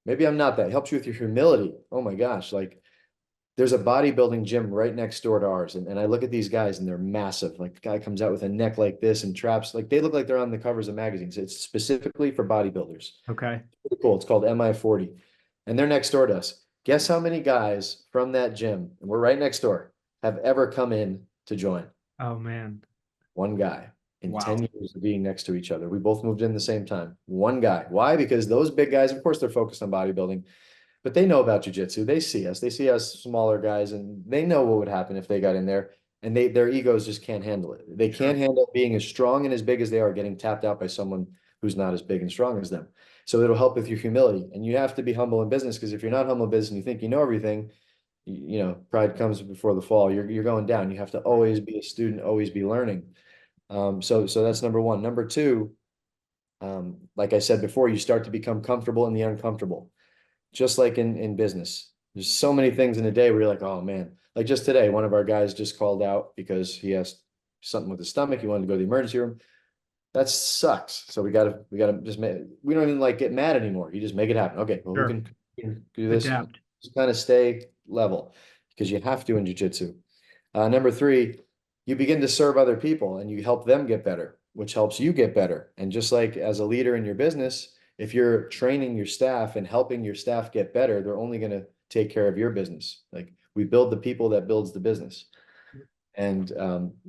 maybe I'm not that. It helps you with your humility. Oh my gosh, like there's a bodybuilding gym right next door to ours. And I look at these guys and they're massive. Like the guy comes out with a neck like this and traps, like they look like they're on the covers of magazines. It's specifically for bodybuilders. Okay. Pretty cool. It's called MI40. And they're next door to us. Guess how many guys from that gym, and we're right next door, have ever come in to join? Oh man. One guy in Wow. 10 years of being next to each other. We both moved in the same time. One guy. Why? Because those big guys, of course, they're focused on bodybuilding, but they know about jiu-jitsu. They see us. They see us smaller guys, and they know what would happen if they got in there. And their egos just can't handle it. They can't handle being as strong and as big as they are, getting tapped out by someone who's not as big and strong as them. So it'll help with your humility. And you have to be humble in business, because if you're not humble in business and you think you know everything, pride comes before the fall. You're going down. You have to always be a student, always be learning. So that's number one. Number two, like I said before, you start to become comfortable in the uncomfortable. Just like in business, there's so many things in a day where you're like, oh man, like just today, one of our guys just called out because he has something with his stomach. He wanted to go to the emergency room. That sucks. So we gotta just we don't even like get mad anymore. You just make it happen. Okay, well, Sure. we can do this. Adapt. Just kind of stay level, because you have to in jiu-jitsu. Number three, you begin to serve other people and you help them get better, which helps you get better. And just like as a leader in your business, if you're training your staff and helping your staff get better, they're only going to take care of your business. Like we build the people that builds the business. And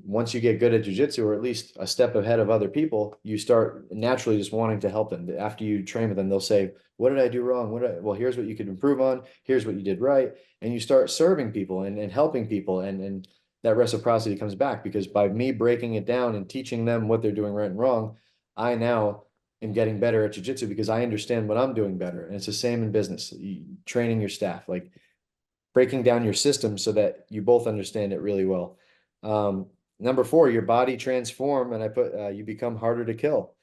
once you get good at jiu-jitsu, or at least a step ahead of other people, you start naturally just wanting to help them. After you train with them, they'll say, what did I do wrong? Well, here's what you could improve on. Here's what you did right. And you start serving people and helping people. And that reciprocity comes back, because by me breaking it down and teaching them what they're doing right and wrong, I now am getting better at jiu-jitsu because I understand what I'm doing better. And it's the same in business, training your staff, like breaking down your system so that you both understand it really well. Number four, your body transform, and I put you become harder to kill,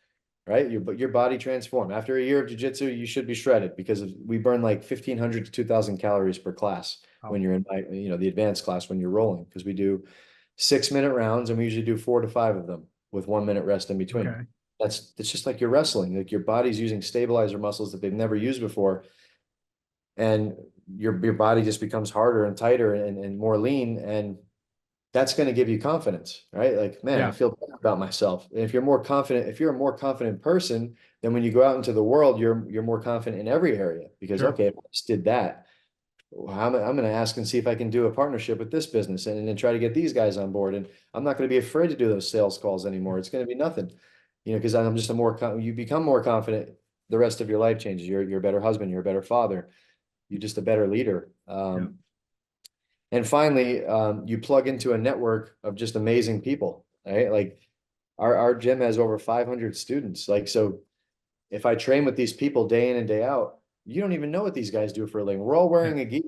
right? Your body transform. After a year of jiu-jitsu, you should be shredded, because we burn like 1,500 to 2,000 calories per class when you're in the advanced class, when you're rolling, because we do 6-minute rounds and we usually do 4 to 5 of them with 1 minute rest in between. Okay. It's just like you're wrestling, like your body's using stabilizer muscles that they've never used before. And your body just becomes harder and tighter and more lean. And that's going to give you confidence, right? Like, man, I feel better about myself. And if you're more confident, if you're a more confident person, then when you go out into the world, you're more confident in every area, because, okay, if I just did that, I'm going to ask and see if I can do a partnership with this business and then try to get these guys on board. And I'm not going to be afraid to do those sales calls anymore. It's going to be nothing, because I'm just you become more confident. The rest of your life changes. You're a better husband. You're a better father. You're just a better leader. And finally, you plug into a network of just amazing people, right? Like our gym has over 500 students. Like, so if I train with these people day in and day out, you don't even know what these guys do for a living. We're all wearing a gi.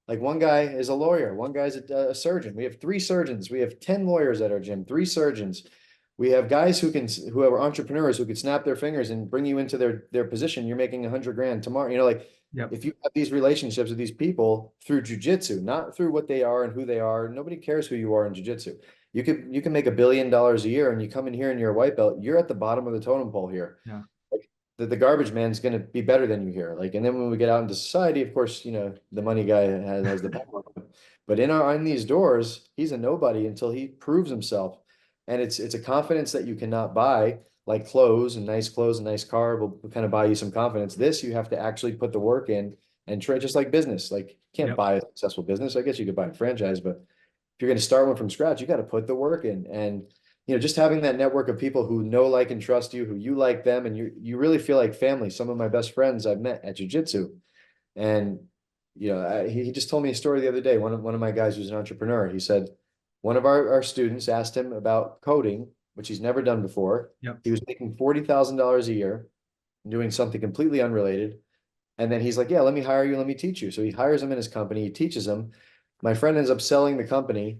Like one guy is a lawyer. One guy's a surgeon. We have 3 surgeons. We have 10 lawyers at our gym, 3 surgeons. We have guys who are entrepreneurs who could snap their fingers and bring you into their position. You're making 100 grand tomorrow. If you have these relationships with these people through jiu-jitsu, not through what they are and who they are, nobody cares who you are in jiu-jitsu. You can make $1 billion a year, and you come in here and you're a white belt, you're at the bottom of the totem pole here. Yeah. Like the garbage man's going to be better than you here. Like, and then when we get out into society, of course, the money guy has the power. But in these doors, he's a nobody until he proves himself. And it's a confidence that you cannot buy. Like clothes and nice car will kind of buy you some confidence. This, you have to actually put the work in and try, just like business. Like you can't buy a successful business. I guess you could buy a franchise, but if you're going to start one from scratch, you got to put the work in. And, just having that network of people who know, like, and trust you, who you like them, and you really feel like family. Some of my best friends I've met at jiu-jitsu, and, he just told me a story the other day. One of my guys who's an entrepreneur, he said, one of our students asked him about coding, which he's never done before. He was making $40,000 a year, doing something completely unrelated. And then he's like, yeah, let me hire you. Let me teach you. So he hires him in his company. He teaches him. My friend ends up selling the company.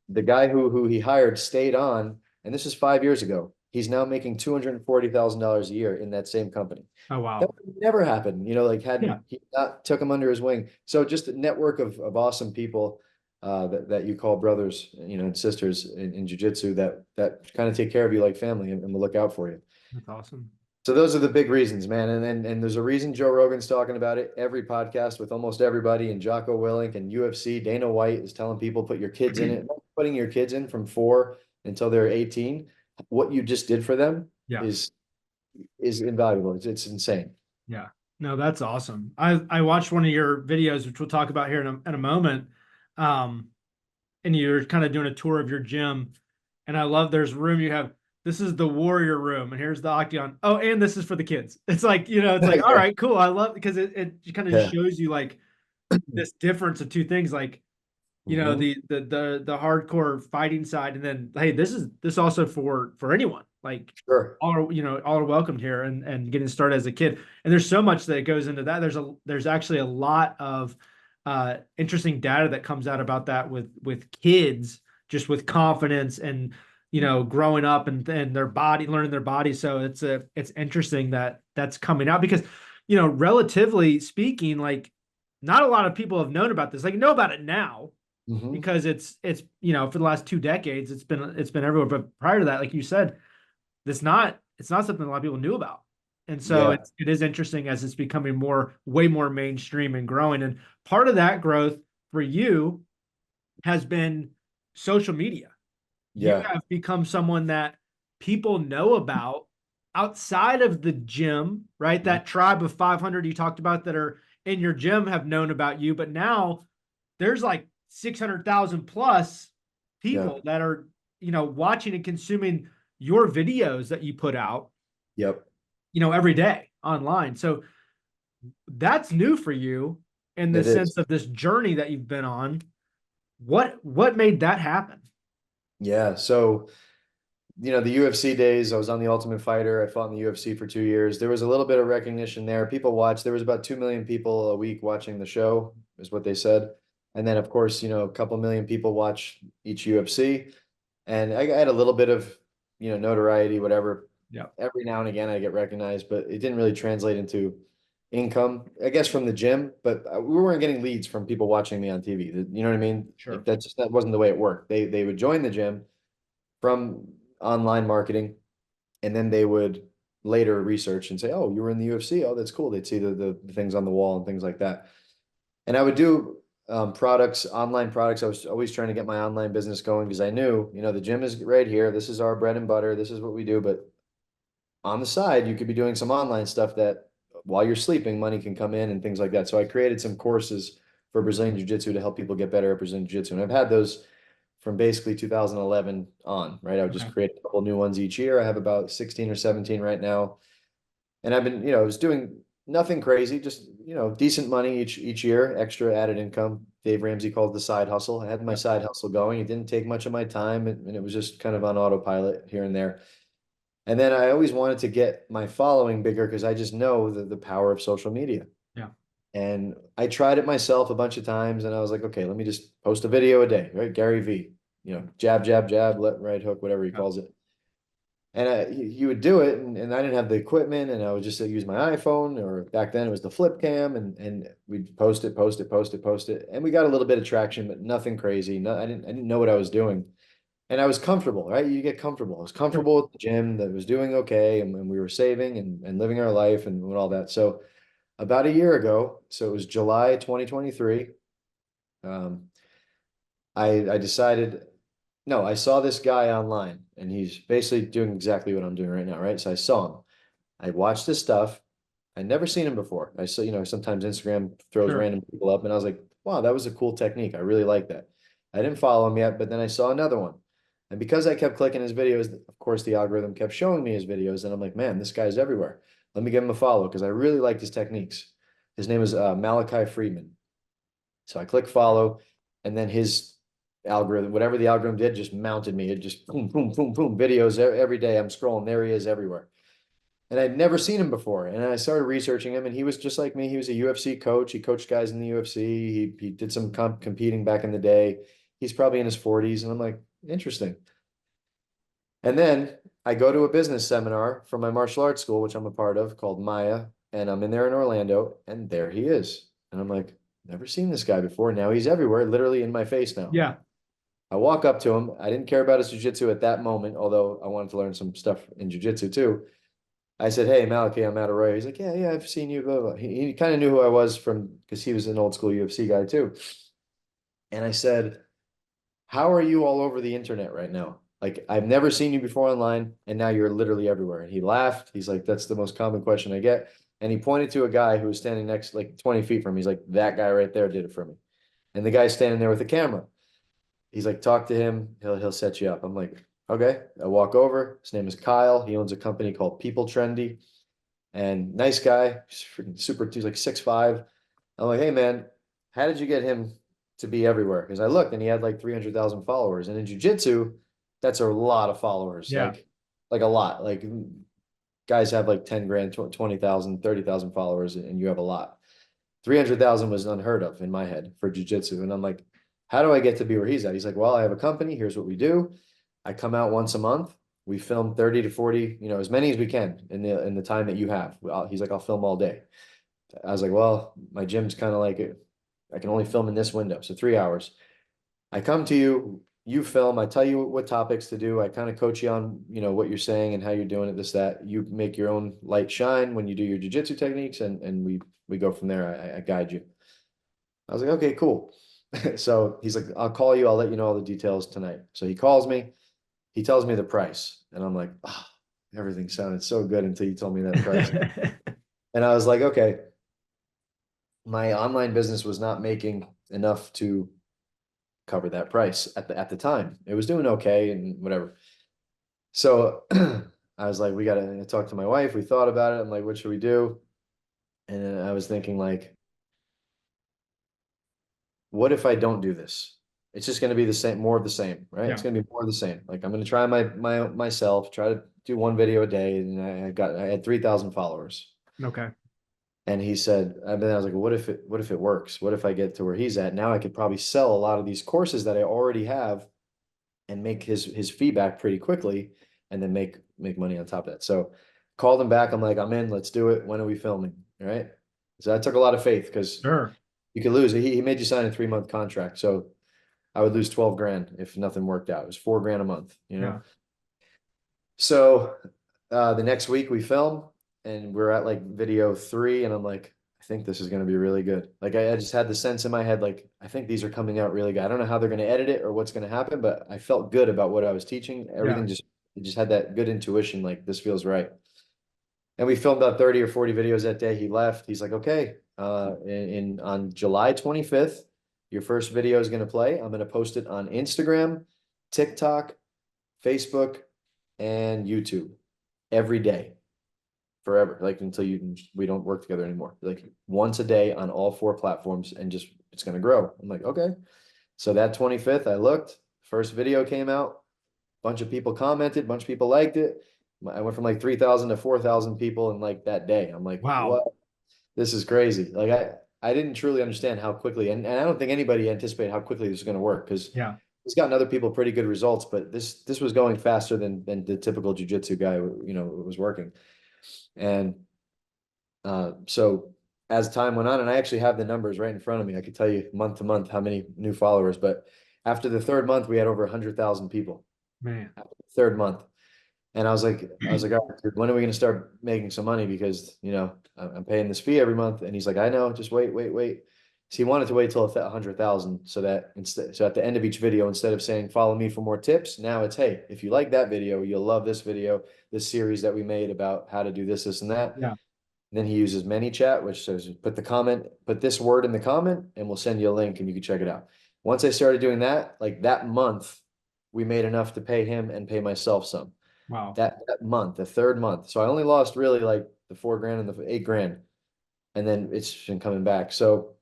The guy who he hired stayed on. And this is 5 years ago. He's now making $240,000 a year in that same company. Oh, wow. That would never happen, he not took him under his wing. So just a network of awesome people that you call brothers, and sisters in jiu-jitsu that kind of take care of you like family and will look out for you. That's awesome. So those are the big reasons, man. And there's a reason Joe Rogan's talking about it every podcast with almost everybody, and Jocko Willink and UFC. Dana White is telling people put your kids in it. Putting your kids in from 4 until they're 18. What you just did for them Yeah. is invaluable. It's insane. Yeah. No, that's awesome. I watched one of your videos, which we'll talk about here in a moment. And you're kind of doing a tour of your gym. And I love there's room you have. This is the warrior room, and here's the octagon. Oh, and this is for the kids. It's like, it's like, all right, cool. I love, because it kind of shows you like this difference of two things, like, the hardcore fighting side, and then, hey, this also for anyone. Like, Sure. all are welcomed here, and getting started as a kid. And there's so much that goes into that. There's actually a lot of interesting data that comes out about that with kids, just with confidence and growing up and their body, learning their body. So it's interesting that that's coming out, because relatively speaking, like, not a lot of people have known about this, like, know about it now, because it's for the last 2 decades it's been everywhere. But prior to that, like you said, it's not something a lot of people knew about. And so it is interesting as it's becoming way more mainstream and growing. And part of that growth for you has been social media. You have become someone that people know about outside of the gym, right? That tribe of 500 you talked about that are in your gym have known about you, but now there's like 600,000 plus people that are, watching and consuming your videos that you put out, every day online. So that's new for you in the sense of this journey that you've been on. What made that happen? Yeah. So, the UFC days, I was on The Ultimate Fighter. I fought in the UFC for 2 years. There was a little bit of recognition there. People watched. There was about 2 million people a week watching the show, is what they said. And then, of course, a couple million people watch each UFC. And I had a little bit of, notoriety, whatever. Yeah. Every now and again, I get recognized, but it didn't really translate into income, I guess, from the gym. But we weren't getting leads from people watching me on TV. You know what I mean? Sure. That wasn't the way it worked. They would join the gym from online marketing, and then they would later research and say, oh, you were in the UFC. Oh, that's cool. They'd see the things on the wall and things like that. And I would do online products. I was always trying to get my online business going, because I knew, the gym is right here. This is our bread and butter. This is what we do. But on the side, you could be doing some online stuff that while you're sleeping, money can come in and things like that. So I created some courses for Brazilian Jiu-Jitsu to help people get better at Brazilian Jiu-Jitsu. And I've had those from basically 2011 on, right? I would just create a couple new ones each year. I have about 16 or 17 right now. And I've been, I was doing nothing crazy, just, decent money each year, extra added income. Dave Ramsey called it the side hustle. I had my side hustle going. It didn't take much of my time, and it was just kind of on autopilot here and there. And then I always wanted to get my following bigger, because I just know the power of social media. Yeah. And I tried it myself a bunch of times, and I was like, okay, let me just post a video a day, right? Gary V, jab, jab, jab, right hook, whatever he calls it. And you would do it, and I didn't have the equipment, and I would just use my iPhone, or back then it was the flip cam, and we'd post it. And we got a little bit of traction, but nothing crazy. No, I didn't know what I was doing. And I was comfortable, right? You get comfortable. I was comfortable at the gym, that was doing okay, and we were saving and living our life and all that. So about a year ago, so it was July 2023, I decided, no, I saw this guy online, and he's basically doing exactly what I'm doing right now, right? So I saw him. I watched his stuff. I'd never seen him before. I saw, sometimes Instagram throws random people up, and I was like, wow, that was a cool technique. I really like that. I didn't follow him yet, but then I saw another one. And because I kept clicking his videos, of course, the algorithm kept showing me his videos. And I'm like, man, this guy's everywhere. Let me give him a follow, because I really liked his techniques. His name is Malachi Friedman. So I click follow, and then his algorithm, whatever the algorithm did, just mounted me. It just boom, boom, boom, boom, videos every day. I'm scrolling. There he is everywhere. And I'd never seen him before. And I started researching him, and he was just like me. He was a UFC coach. He coached guys in the UFC. He did some competing back in the day. He's probably in his 40s. And I'm like, interesting. And then I go to a business seminar from my martial arts school, which I'm a part of, called Maya. And I'm in there in Orlando, and there he is. And I'm like, never seen this guy before. Now he's everywhere, literally in my face now. Yeah. I walk up to him. I didn't care about his jiu-jitsu at that moment, although I wanted to learn some stuff in jiu-jitsu too. I said, hey, Malachi, I'm Matt Arroyo. He's like, yeah, I've seen you. Blah, blah. He kind of knew who I was because he was an old school UFC guy too. And I said, how are you all over the internet right now? Like, I've never seen you before online, and now you're literally everywhere. And he laughed. He's like, that's the most common question I get. And he pointed to a guy who was standing next, like 20 feet from him. He's like, that guy right there did it for me. And the guy's standing there with a camera. He's like, talk to him. He'll set you up. I'm like, okay. I walk over. His name is Kyle. He owns a company called People Trendy. And nice guy. He's freaking super. He's like 6'5". I'm like, hey man, how did you get him to be everywhere? Because I looked and he had like 300,000 followers. And in jiu-jitsu, that's a lot of followers. Yeah. Like a lot. Like guys have like 10 grand, 20,000, 30,000 followers, and you have a lot. 300,000 was unheard of in my head for jiu-jitsu. And I'm like, how do I get to be where he's at? He's like, well, I have a company. Here's what we do. I come out once a month. We film 30 to 40, as many as we can in the time that you have. He's like, I'll film all day. I was like, well, my gym's kind of like it. I can only film in this window. So 3 hours. I come to you, you film, I tell you what topics to do. I kind of coach you on, what you're saying and how you're doing it, this, that. You make your own light shine when you do your jiu-jitsu techniques, and we go from there. I guide you. I was like, okay, cool. So he's like, I'll call you. I'll let you know all the details tonight. So he calls me. He tells me the price. And I'm like, oh, everything sounded so good until you told me that price. And I was like, okay, my online business was not making enough to cover that price at the time. It was doing okay and whatever. So I was like, we got to talk to my wife. We thought about it. I'm like, what should we do? And I was thinking like, what if I don't do this? It's just going to be the same, more of the same, right? Yeah. It's going to be more of the same. Like I'm going to try myself, try to do one video a day, and I had 3,000 followers. Okay. And he said, and then I was like, what if it works? What if I get to where he's at? Now I could probably sell a lot of these courses that I already have and make his feedback pretty quickly, and then make money on top of that. So called him back. I'm like, I'm in, let's do it. When are we filming? All right. So that took a lot of faith because Sure. you could lose. He made you sign a 3-month contract. So I would lose 12 grand if nothing worked out. It was 4 grand a month, Yeah. So the next week we film, and we're at like video 3, and I'm like, I think this is going to be really good. Like I just had the sense in my head, like, I think these are coming out really good. I don't know how they're going to edit it or what's going to happen, but I felt good about what I was teaching. Everything just had that good intuition. Like this feels right. And we filmed about 30 or 40 videos that day. He left. He's like, okay, on July 25th, your first video is going to play. I'm going to post it on Instagram, TikTok, Facebook, and YouTube every day forever, like until we don't work together anymore. Like once a day on all 4 platforms, and just it's going to grow. I'm like, okay. So that 25th, I looked, first video came out, bunch of people commented, bunch of people liked it. I went from like 3,000 to 4,000 people in like that day. I'm like, wow, what? This is crazy. Like I didn't truly understand how quickly, and I don't think anybody anticipated how quickly this is going to work, because it's gotten other people pretty good results, but this was going faster than the typical jiu-jitsu guy, was working. And so as time went on, and I actually have the numbers right in front of me, I could tell you month to month how many new followers, but after the 3rd month, we had over 100,000 people. Man. After the 3rd month. And I was like, all right, dude, when are we going to start making some money? Because, I'm paying this fee every month. And he's like, I know, just wait. So he wanted to wait till 100,000 so that so at the end of each video, instead of saying, follow me for more tips, now it's, hey, if you like that video, you'll love this video, this series that we made about how to do this, this, and that. Yeah. And then he uses ManyChat, which says, put this word in the comment, and we'll send you a link and you can check it out. Once I started doing that, like that month, we made enough to pay him and pay myself some. Wow. That month, the 3rd month. So I only lost really like the 4 grand and the 8 grand. And then it's been coming back. So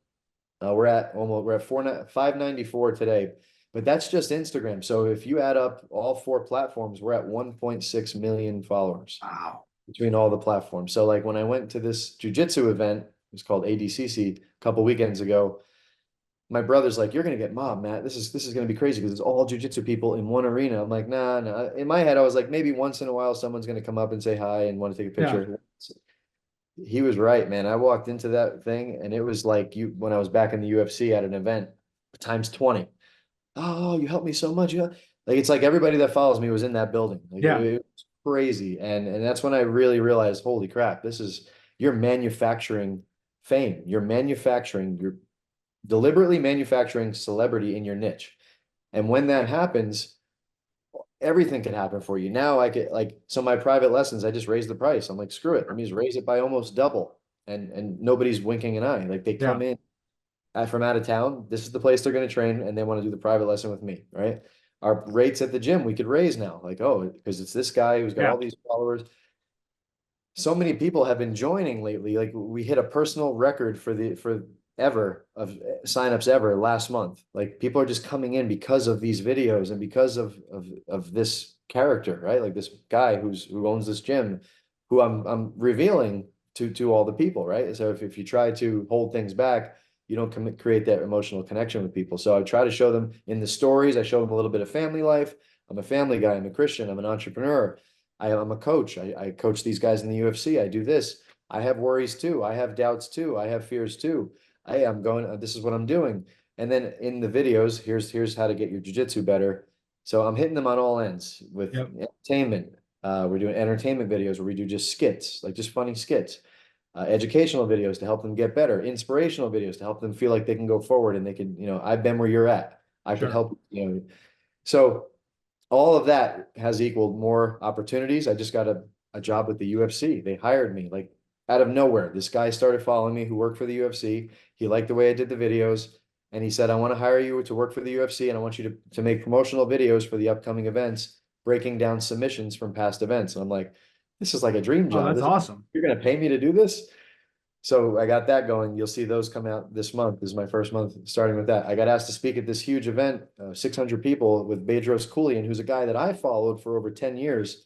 we're at 594 today, but that's just Instagram. So if you add up all 4 platforms, we're at 1.6 million followers. Wow. Between all the platforms. So like when I went to this jiu-jitsu event, it was called ADCC a couple weekends ago, my brother's like, you're going to get mobbed, Matt. This is going to be crazy because it's all jiu-jitsu people in one arena. I'm like, nah. In my head, I was like, maybe once in a while, someone's going to come up and say hi and want to take a picture. Yeah. He was right, man. I walked into that thing and it was like when I was back in the UFC at an event times 20. Oh, you helped me so much. Like, it's like everybody that follows me was in that building. Like, it was crazy. And that's when I really realized, holy crap, you're manufacturing fame. You're deliberately manufacturing celebrity in your niche. And when that happens, everything can happen for you. Now I get so my private lessons, I just raise the price. I'm like, screw it. Let me just raise it by almost double. And nobody's winking an eye. Like they come in from out of town. This is the place they're going to train and they want to do the private lesson with me. Right. Our rates at the gym, we could raise now. Like, oh, because it's this guy who's got all these followers. So many people have been joining lately. Like we hit a personal record for ever of signups ever last month. Like people are just coming in because of these videos and because of this character, right? Like this guy who owns this gym, who I'm revealing to all the people, right? So if you try to hold things back, you don't create that emotional connection with people. So I try to show them in the stories. I show them a little bit of family life. I'm a family guy. I'm a Christian. I'm an entrepreneur. I'm a coach. I coach these guys in the UFC. I do this. I have worries too. I have doubts too. I have fears too. I'm going, this is what I'm doing. And then in the videos, here's how to get your jiu-jitsu better. So I'm hitting them on all ends with entertainment. We're doing entertainment videos where we do just skits, like just funny skits, educational videos to help them get better, inspirational videos to help them feel like they can go forward and they can, I've been where you're at. I can help, So all of that has equaled more opportunities. I just got a job with the UFC. They hired me like out of nowhere. This guy started following me who worked for the UFC. He liked the way I did the videos. And he said, I want to hire you to work for the UFC and I want you to make promotional videos for the upcoming events, breaking down submissions from past events. And I'm like, this is like a dream job. Oh, that's awesome. You're going to pay me to do this? So I got that going. You'll see those come out this month. This is my first month starting with that. I got asked to speak at this huge event, 600 people with Bedros Keuilian, who's a guy that I followed for over 10 years,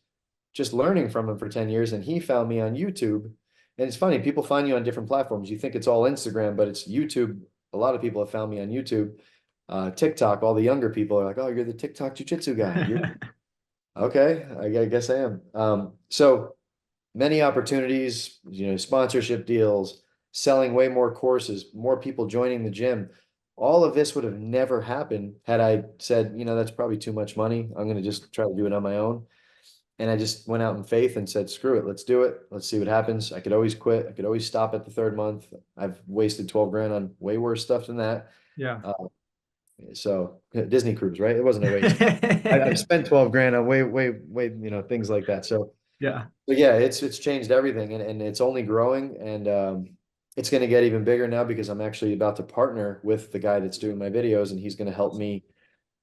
just learning from him for 10 years. And he found me on YouTube. And it's funny, people find you on different platforms. You think it's all Instagram, but it's YouTube. A lot of people have found me on YouTube, TikTok. All the younger people are like, oh, you're the TikTok jiu-jitsu guy. Okay, I guess I am. So many opportunities, sponsorship deals, selling way more courses, more people joining the gym. All of this would have never happened had I said, that's probably too much money. I'm going to just try to do it on my own. And I just went out in faith and said, screw it, let's do it. Let's see what happens. I could always quit. I could always stop at the third month. I've wasted 12 grand on way worse stuff than that. Yeah. So Disney cruise, right? It wasn't a waste. I've spent 12 grand on way, things like that. So yeah. But yeah, it's changed everything and it's only growing and it's going to get even bigger now because I'm actually about to partner with the guy that's doing my videos and he's going to help me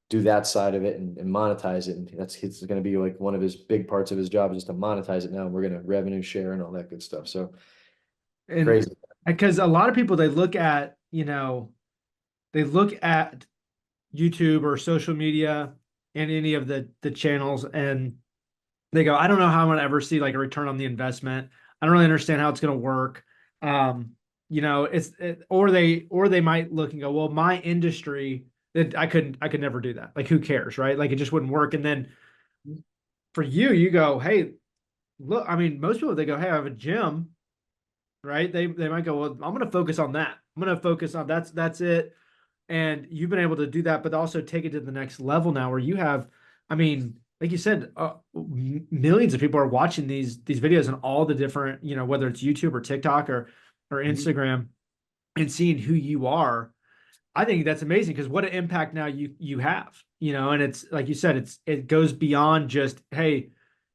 do that side of it and monetize it. And it's going to be like one of his big parts of his job is just to monetize it now. And we're going to revenue share and all that good stuff. So crazy. Because a lot of people, they look at YouTube or social media and any of the channels and they go, I don't know how I'm going to ever see like a return on the investment. I don't really understand how it's going to work. Or they might look and go, well, my industry, I could never do that. Like, who cares, right? Like, it just wouldn't work. And then for you go, hey, look, I mean, most people, they go, hey, I have a gym, right? They might go, well, I'm going to focus on that. I'm going to focus on that's it. And you've been able to do that, but also take it to the next level now where you have, I mean, like you said, millions of people are watching these videos and all the different, whether it's YouTube or TikTok or Instagram and seeing who you are. I think that's amazing because what an impact now you have, and it's like you said, it goes beyond just, hey,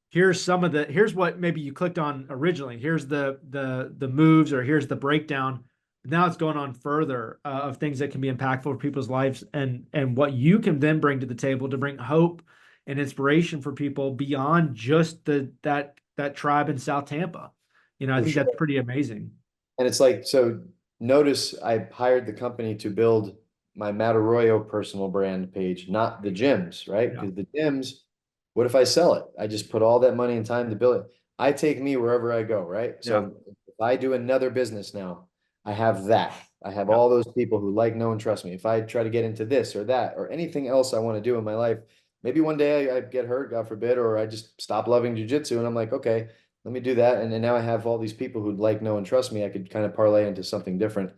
here's what maybe you clicked on originally. Here's the moves or here's the breakdown. Now it's going on further of things that can be impactful for people's lives and what you can then bring to the table to bring hope and inspiration for people beyond just that tribe in South Tampa. I think that's pretty amazing. And it's like, so notice I hired the company to build my Matt Arroyo personal brand page, not the gyms, right? Because the gyms, what if I sell it? I just put all that money and time to build it. I take me wherever I go, right? So if I do another business now, I have that. I have all those people who like, know, and trust me. If I try to get into this or that or anything else I want to do in my life, maybe one day I get hurt, God forbid, or I just stop loving jiu-jitsu and I'm like, okay, let me do that. And then now I have all these people who like, know, and trust me. I could kind of parlay into something different.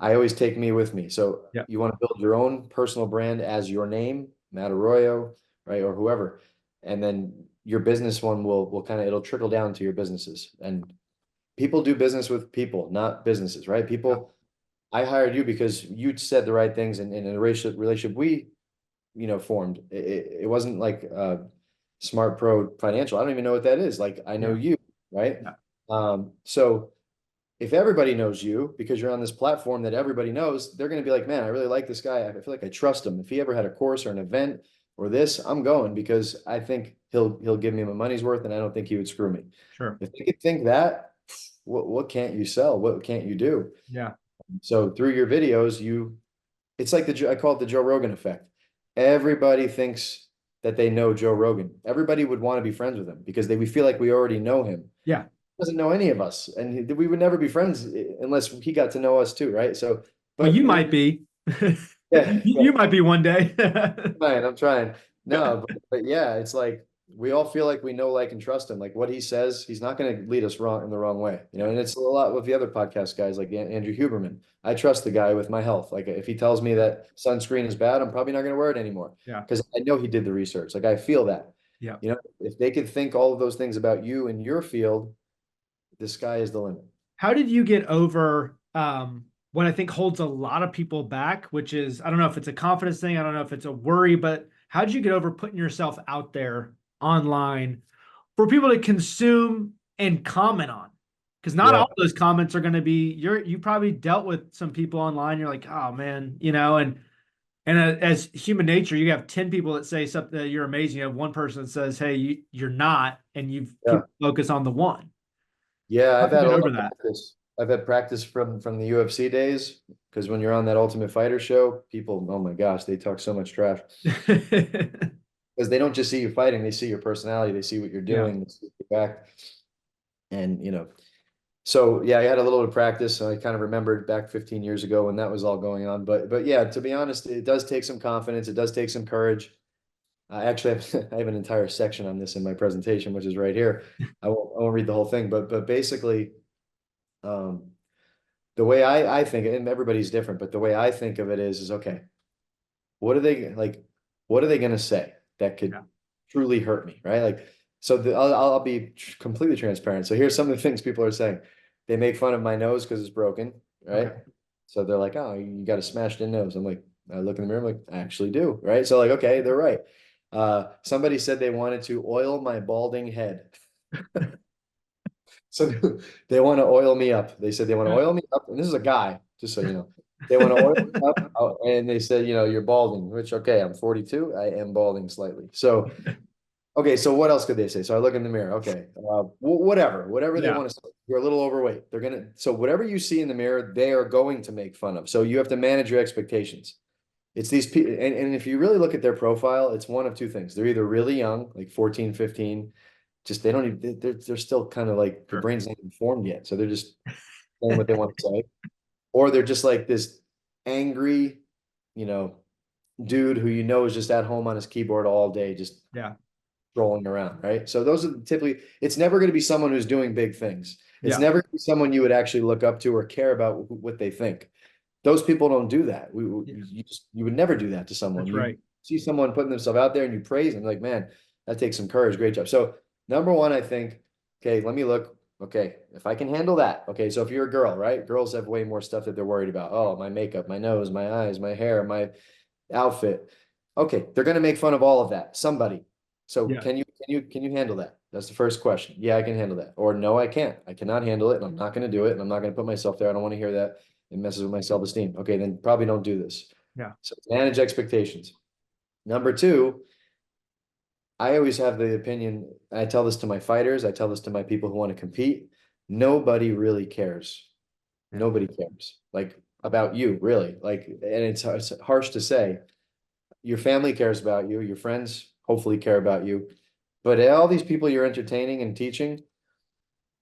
I always take me with me. So you want to build your own personal brand as your name, Matt Arroyo, right? Or whoever. And then your business one will kind of, it'll trickle down to your businesses. And people do business with people, not businesses, right? People, I hired you because you said the right things in a relationship we, formed. It wasn't like Smart Pro Financial. I don't even know what that is. Like, I know you, right? So if everybody knows you because you're on this platform that everybody knows, they're going to be like, man, I really like this guy. I feel like I trust him. If he ever had a course or an event or this, I'm going because I think he'll give me my money's worth, and I don't think he would screw me. Sure. If they could think that, what can't you sell? What can't you do? Yeah. So through your videos, it's like I call it the Joe Rogan effect. Everybody thinks that they know Joe Rogan. Everybody would want to be friends with him because we feel like we already know him. Yeah. Doesn't know any of us, and we would never be friends unless he got to know us too, right? So, but you might be. You might be one day. I'm trying. No, but yeah, it's like we all feel like we know, like, and trust him. Like what he says, he's not going to lead us in the wrong way, And it's a lot with the other podcast guys, like Andrew Huberman. I trust the guy with my health. Like if he tells me that sunscreen is bad, I'm probably not going to wear it anymore. Yeah, because I know he did the research. Like I feel that. Yeah, if they could think all of those things about you in your field, the sky is the limit. How did you get over what I think holds a lot of people back, which is, I don't know if it's a confidence thing, I don't know if it's a worry, but how did you get over putting yourself out there online for people to consume and comment on? Because not all those comments are going to be, you probably dealt with some people online, you're like, oh man, and as human nature, you have 10 people that say something that you're amazing. You have one person that says, hey, you're not, and you focus on the one. Yeah, I've had a lot of practice. I've had practice from the UFC days, because when you're on that Ultimate Fighter show, people, oh my gosh, they talk so much trash. Because they don't just see you fighting, they see your personality, they see what you're doing, they see your back. And so yeah, I had a little bit of practice. So I kind of remembered back 15 years ago when that was all going on. But yeah, to be honest, it does take some confidence, it does take some courage. I actually I have an entire section on this in my presentation, which is right here. I won't read the whole thing, but basically, the way I think, and everybody's different, but the way I think of it is okay, what are they going to say that could truly hurt me, right? Like, so I'll be completely transparent. So here's some of the things people are saying. They make fun of my nose because it's broken, right? Okay. So they're like, oh, you got a smashed in nose. I'm like, I look in the mirror, I'm like, I actually do, right? So like, okay, they're right. Somebody said they wanted to oil my balding head. So they want to oil me up. They said they want to oil me up. And this is a guy, just so you know. They want to oil me up. And they said, you're balding, which, okay, I'm 42. I am balding slightly. So, okay, so what else could they say? So I look in the mirror. Okay, whatever they want to say. You're a little overweight. So whatever you see in the mirror, they are going to make fun of. So you have to manage your expectations. It's these people, and if you really look at their profile, it's one of two things. They're either really young, like 14, 15, just they don't even, they're still kind of like, their brain's not even formed yet. So they're just saying what they want to say. Or they're just like this angry, dude who is just at home on his keyboard all day, just strolling around, right? So those are typically, it's never going to be someone who's doing big things. It's never going to be someone you would actually look up to or care about what they think. Those people don't do that. You would never do that to someone. That's right. See someone putting themselves out there and you praise them, like, man, that takes some courage. Great job. So number one, I think, okay, let me look. Okay, if I can handle that. Okay, so if you're a girl, right? Girls have way more stuff that they're worried about. Oh, my makeup, my nose, my eyes, my hair, my outfit. Okay, they're going to make fun of all of that. Somebody. So can you handle that? That's the first question. Yeah, I can handle that. Or no, I can't. I cannot handle it, and I'm not going to do it, and I'm not going to put myself there. I don't want to hear that. It messes with my self-esteem. Okay, then probably don't do this. Yeah. So manage expectations. Number two, I always have the opinion, I tell this to my fighters, I tell this to my people who want to compete. Nobody really cares. Nobody cares, like, about you, really. Like, and it's harsh to say. Your family cares about you. Your friends hopefully care about you. But all these people you're entertaining and teaching,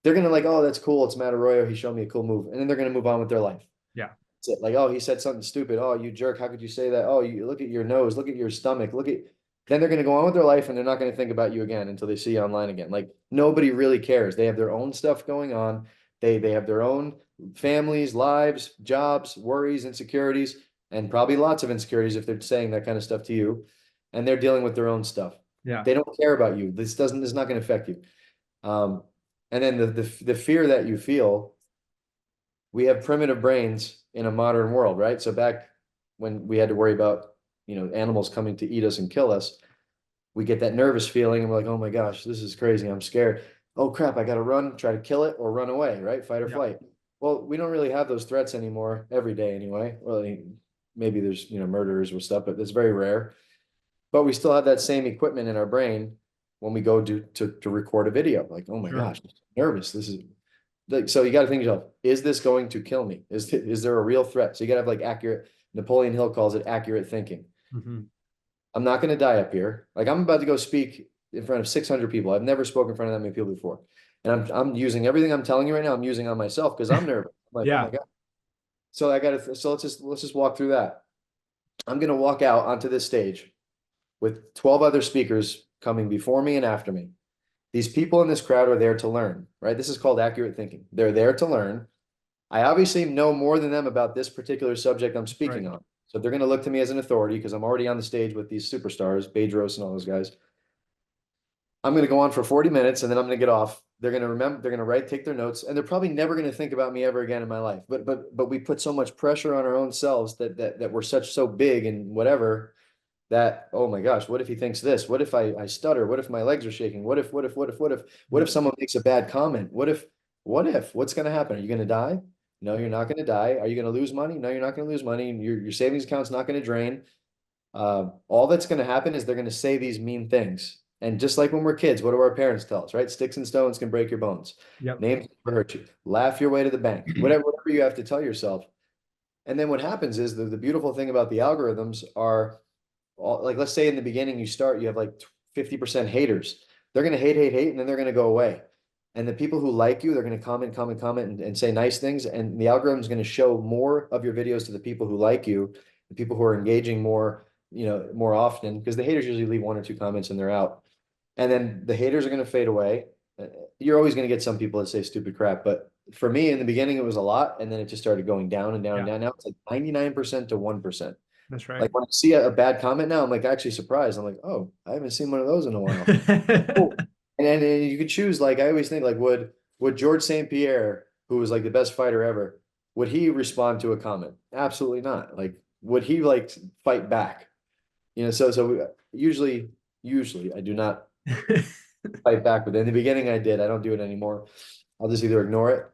they're going to like, oh, that's cool. It's Matt Arroyo. He showed me a cool move. And then they're going to move on with their life. Yeah. That's it. Like, oh, he said something stupid. Oh, you jerk. How could you say that? Oh, you look at your nose. Look at your stomach. Then they're going to go on with their life and they're not going to think about you again until they see you online again. Like, nobody really cares. They have their own stuff going on. They have their own families, lives, jobs, worries, insecurities, and probably lots of insecurities if they're saying that kind of stuff to you. And they're dealing with their own stuff. Yeah. They don't care about you. This is not going to affect you. And then the fear that you feel, we have primitive brains in a modern world, right? So back when we had to worry about, animals coming to eat us and kill us, we get that nervous feeling and we're like, oh my gosh, this is crazy. I'm scared. Oh crap, I got to run, try to kill it or run away, right? Fight or flight. Well, we don't really have those threats anymore every day anyway. Well, maybe there's, murderers or stuff, but it's very rare. But we still have that same equipment in our brain when we go to record a video. Like, oh my gosh, I'm nervous. This is like, so you got to think to yourself, is this going to kill me? Is there a real threat? So you got to have like accurate, Napoleon Hill calls it accurate thinking. I'm not going to die up here. Like I'm about to go speak in front of 600 people. I've never spoken in front of that many people before. And I'm using everything I'm telling you right now. I'm using on myself because I'm nervous. I'm like, oh my God. So let's just walk through that. I'm going to walk out onto this stage with 12 other speakers coming before me and after me. These people in this crowd are there to learn, right? This is called accurate thinking. They're there to learn. I obviously know more than them about this particular subject I'm speaking on. So they're going to look to me as an authority because I'm already on the stage with these superstars, Bedros and all those guys. I'm going to go on for 40 minutes and then I'm going to get off. They're going to remember, they're going to take their notes, and they're probably never going to think about me ever again in my life. But we put so much pressure on our own selves that we're so big and whatever, that, oh my gosh, what if he thinks this? What if I stutter? What if my legs are shaking? What if someone makes a bad comment? What's going to happen? Are you going to die? No, you're not going to die. Are you going to lose money? No, you're not going to lose money. Your savings account's not going to drain. All that's going to happen is they're going to say these mean things. And just like when we're kids, what do our parents tell us, right? Sticks and stones can break your bones. Names can hurt you. Laugh your way to the bank. Whatever you have to tell yourself. And then what happens is the beautiful thing about the algorithms are, like, let's say in the beginning you have like 50% haters. They're going to hate, and then they're going to go away. And the people who like you, they're going to comment and say nice things. And the algorithm is going to show more of your videos to the people who like you, the people who are engaging more, more often, because the haters usually leave 1 or 2 comments and they're out. And then the haters are going to fade away. You're always going to get some people that say stupid crap. But for me, in the beginning, it was a lot. And then it just started going down and down and down. Now it's like 99% to 1%. That's right. Like when I see a bad comment now, I'm like actually surprised. I'm like, oh, I haven't seen one of those in a while. Cool. And you could choose, like, I always think, like, would George St. Pierre, who was like the best fighter ever, would he respond to a comment? Absolutely not. Like, would he like fight back? So usually I do not fight back, but in the beginning I did. I don't do it anymore. I'll just either ignore it.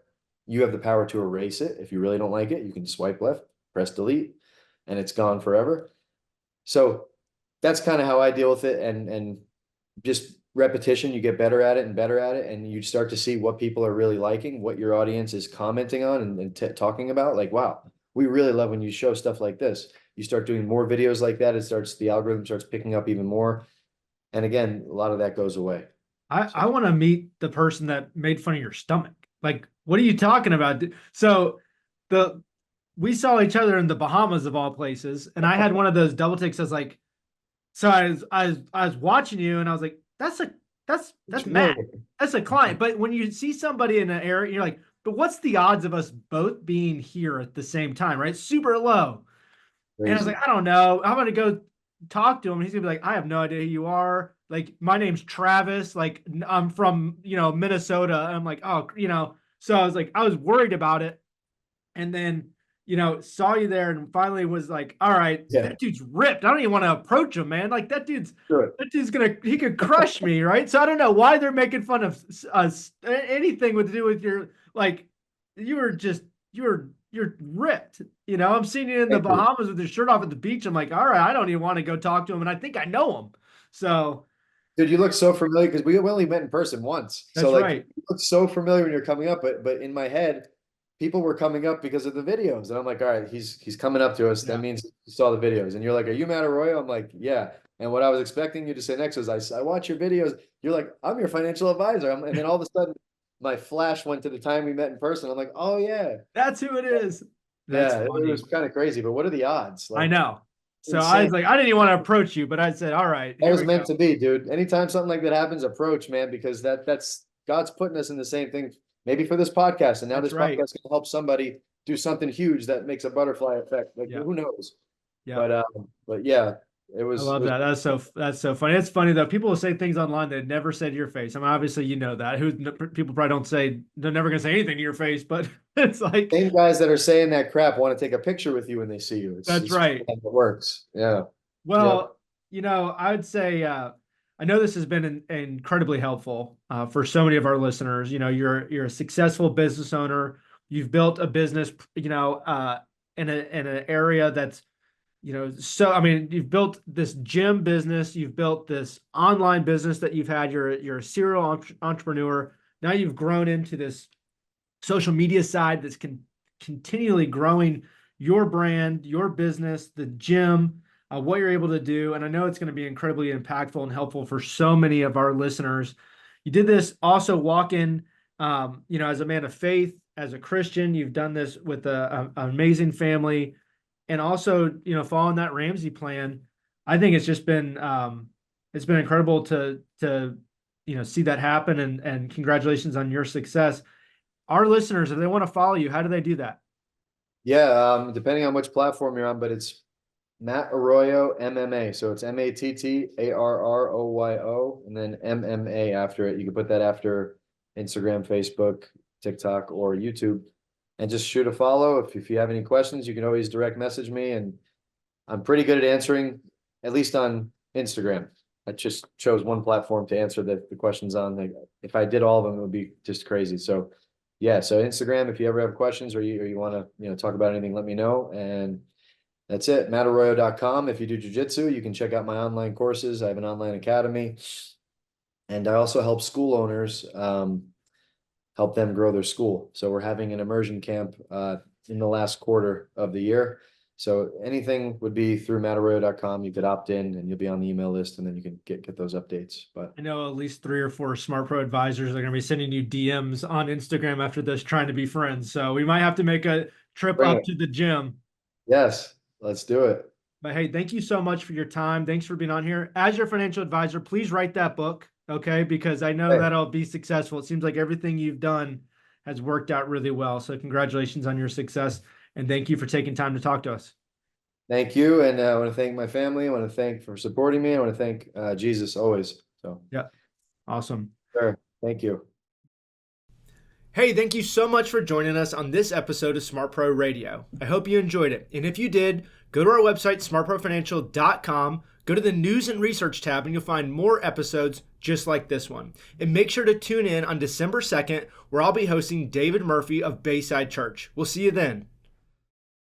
You have the power to erase it. If you really don't like it, you can swipe left, press delete, and it's gone forever. So that's kind of how I deal with it. And just repetition, you get better at it, and you start to see what people are really liking, what your audience is commenting on and talking about. Like, wow, we really love when you show stuff like this. You start doing more videos like that, the algorithm starts picking up even more. And again, a lot of that goes away. I want to meet the person that made fun of your stomach. Like, what are you talking about? So we saw each other in the Bahamas of all places, and I had one of those double takes. I was like, so I was watching you, and I was like, that's Matt. That's a client. But when you see somebody in an area, you're like, but what's the odds of us both being here at the same time, right? Super low. Crazy. And I was like, I don't know. I'm gonna go talk to him. He's gonna be like, I have no idea who you are. Like, my name's Travis. Like, I'm from, Minnesota. And I'm like, oh, so I was like, I was worried about it. And then, saw you there and finally was like, all right, that dude's ripped. I don't even want to approach him, man. Like, that dude's he could crush me, right? So I don't know why they're making fun of us, anything with to do with your, like, you're ripped. I'm seeing you in the Bahamas with your shirt off at the beach. I'm like, all right, I don't even want to go talk to him. And I think I know him. So, dude, you look so familiar because we only met in person once. That's right. You look so familiar when you're coming up, but in my head, people were coming up because of the videos. And I'm like, all right, he's coming up to us. That means he saw the videos. And you're like, are you Matt Arroyo? I'm like, yeah. And what I was expecting you to say next was, I watch your videos. You're like, I'm your financial advisor. And then all of a sudden, my flash went to the time we met in person. I'm like, oh yeah, that's who it is. It was kind of crazy. But what are the odds? Like, I know. So insane. I was like, I didn't even want to approach you, but I said, all right. That was meant to be, dude. Anytime something like that happens, approach, man, because that's God's putting us in the same thing. Maybe for this podcast, and now this podcast can help somebody do something huge that makes a butterfly effect. Like, who knows? Yeah. But yeah, It I was, love that. That's so funny. It's funny though. People will say things online that never say to your face. I mean, obviously you know that. People probably don't say they're never gonna say anything to your face, but it's like same guys that are saying that crap want to take a picture with you when they see you. that's It's crazy right. how it works. Yeah. Yep. Well, I would say I know this has been incredibly helpful for so many of our listeners. You're a successful business owner. You've built a business, in an area that's so I mean, you've built this gym business, you've built this online business that you've had. You're a serial entrepreneur. Now you've grown into this social media side that's continually growing your brand, your business, the gym, what you're able to do. And I know it's going to be incredibly impactful and helpful for so many of our listeners. You did this also walking, as a man of faith, as a Christian. You've done this with an amazing family, and also, following that Ramsey plan. I think it's been incredible to see that happen, and congratulations on your success. Our listeners, if they want to follow you, how do they do that? Yeah. Depending on which platform you're on, but it's Matt Arroyo MMA. So it's MATTARROYO and then MMA after it. You can put that after Instagram, Facebook, TikTok, or YouTube, and just shoot a follow. If you have any questions, you can always direct message me, and I'm pretty good at answering, at least on Instagram. I just chose one platform to answer the questions on. Like, if I did all of them, it would be just crazy. So yeah, so Instagram, if you ever have questions or you want to, talk about anything, let me know. And that's it. mattarroyo.com. If you do jiu-jitsu, you can check out my online courses. I have an online academy, and I also help school owners, help them grow their school. So we're having an immersion camp in the last quarter of the year. So anything would be through mattarroyo.com. You could opt in and you'll be on the email list, and then you can get those updates. But I know at least 3 or 4 Smart Pro advisors are going to be sending you DMs on Instagram after this, trying to be friends. So we might have to make a trip bring up it. to the gym. Yes, let's do it. But hey, thank you so much for your time. Thanks for being on here. As your financial advisor, please write that book, okay? Because I know Okay. that'll be successful. It seems like everything you've done has worked out really well. So congratulations on your success, and thank you for taking time to talk to us. Thank you. And I want to thank my family. I want to thank for supporting me. I want to thank Jesus always. So Yeah, awesome. sure. Thank you. Hey, thank you so much for joining us on this episode of Smart Pro Radio. I hope you enjoyed it. And if you did, go to our website, smartprofinancial.com, go to the news and research tab, and you'll find more episodes just like this one. And make sure to tune in on December 2nd, where I'll be hosting David Murphy of Bayside Church. We'll see you then.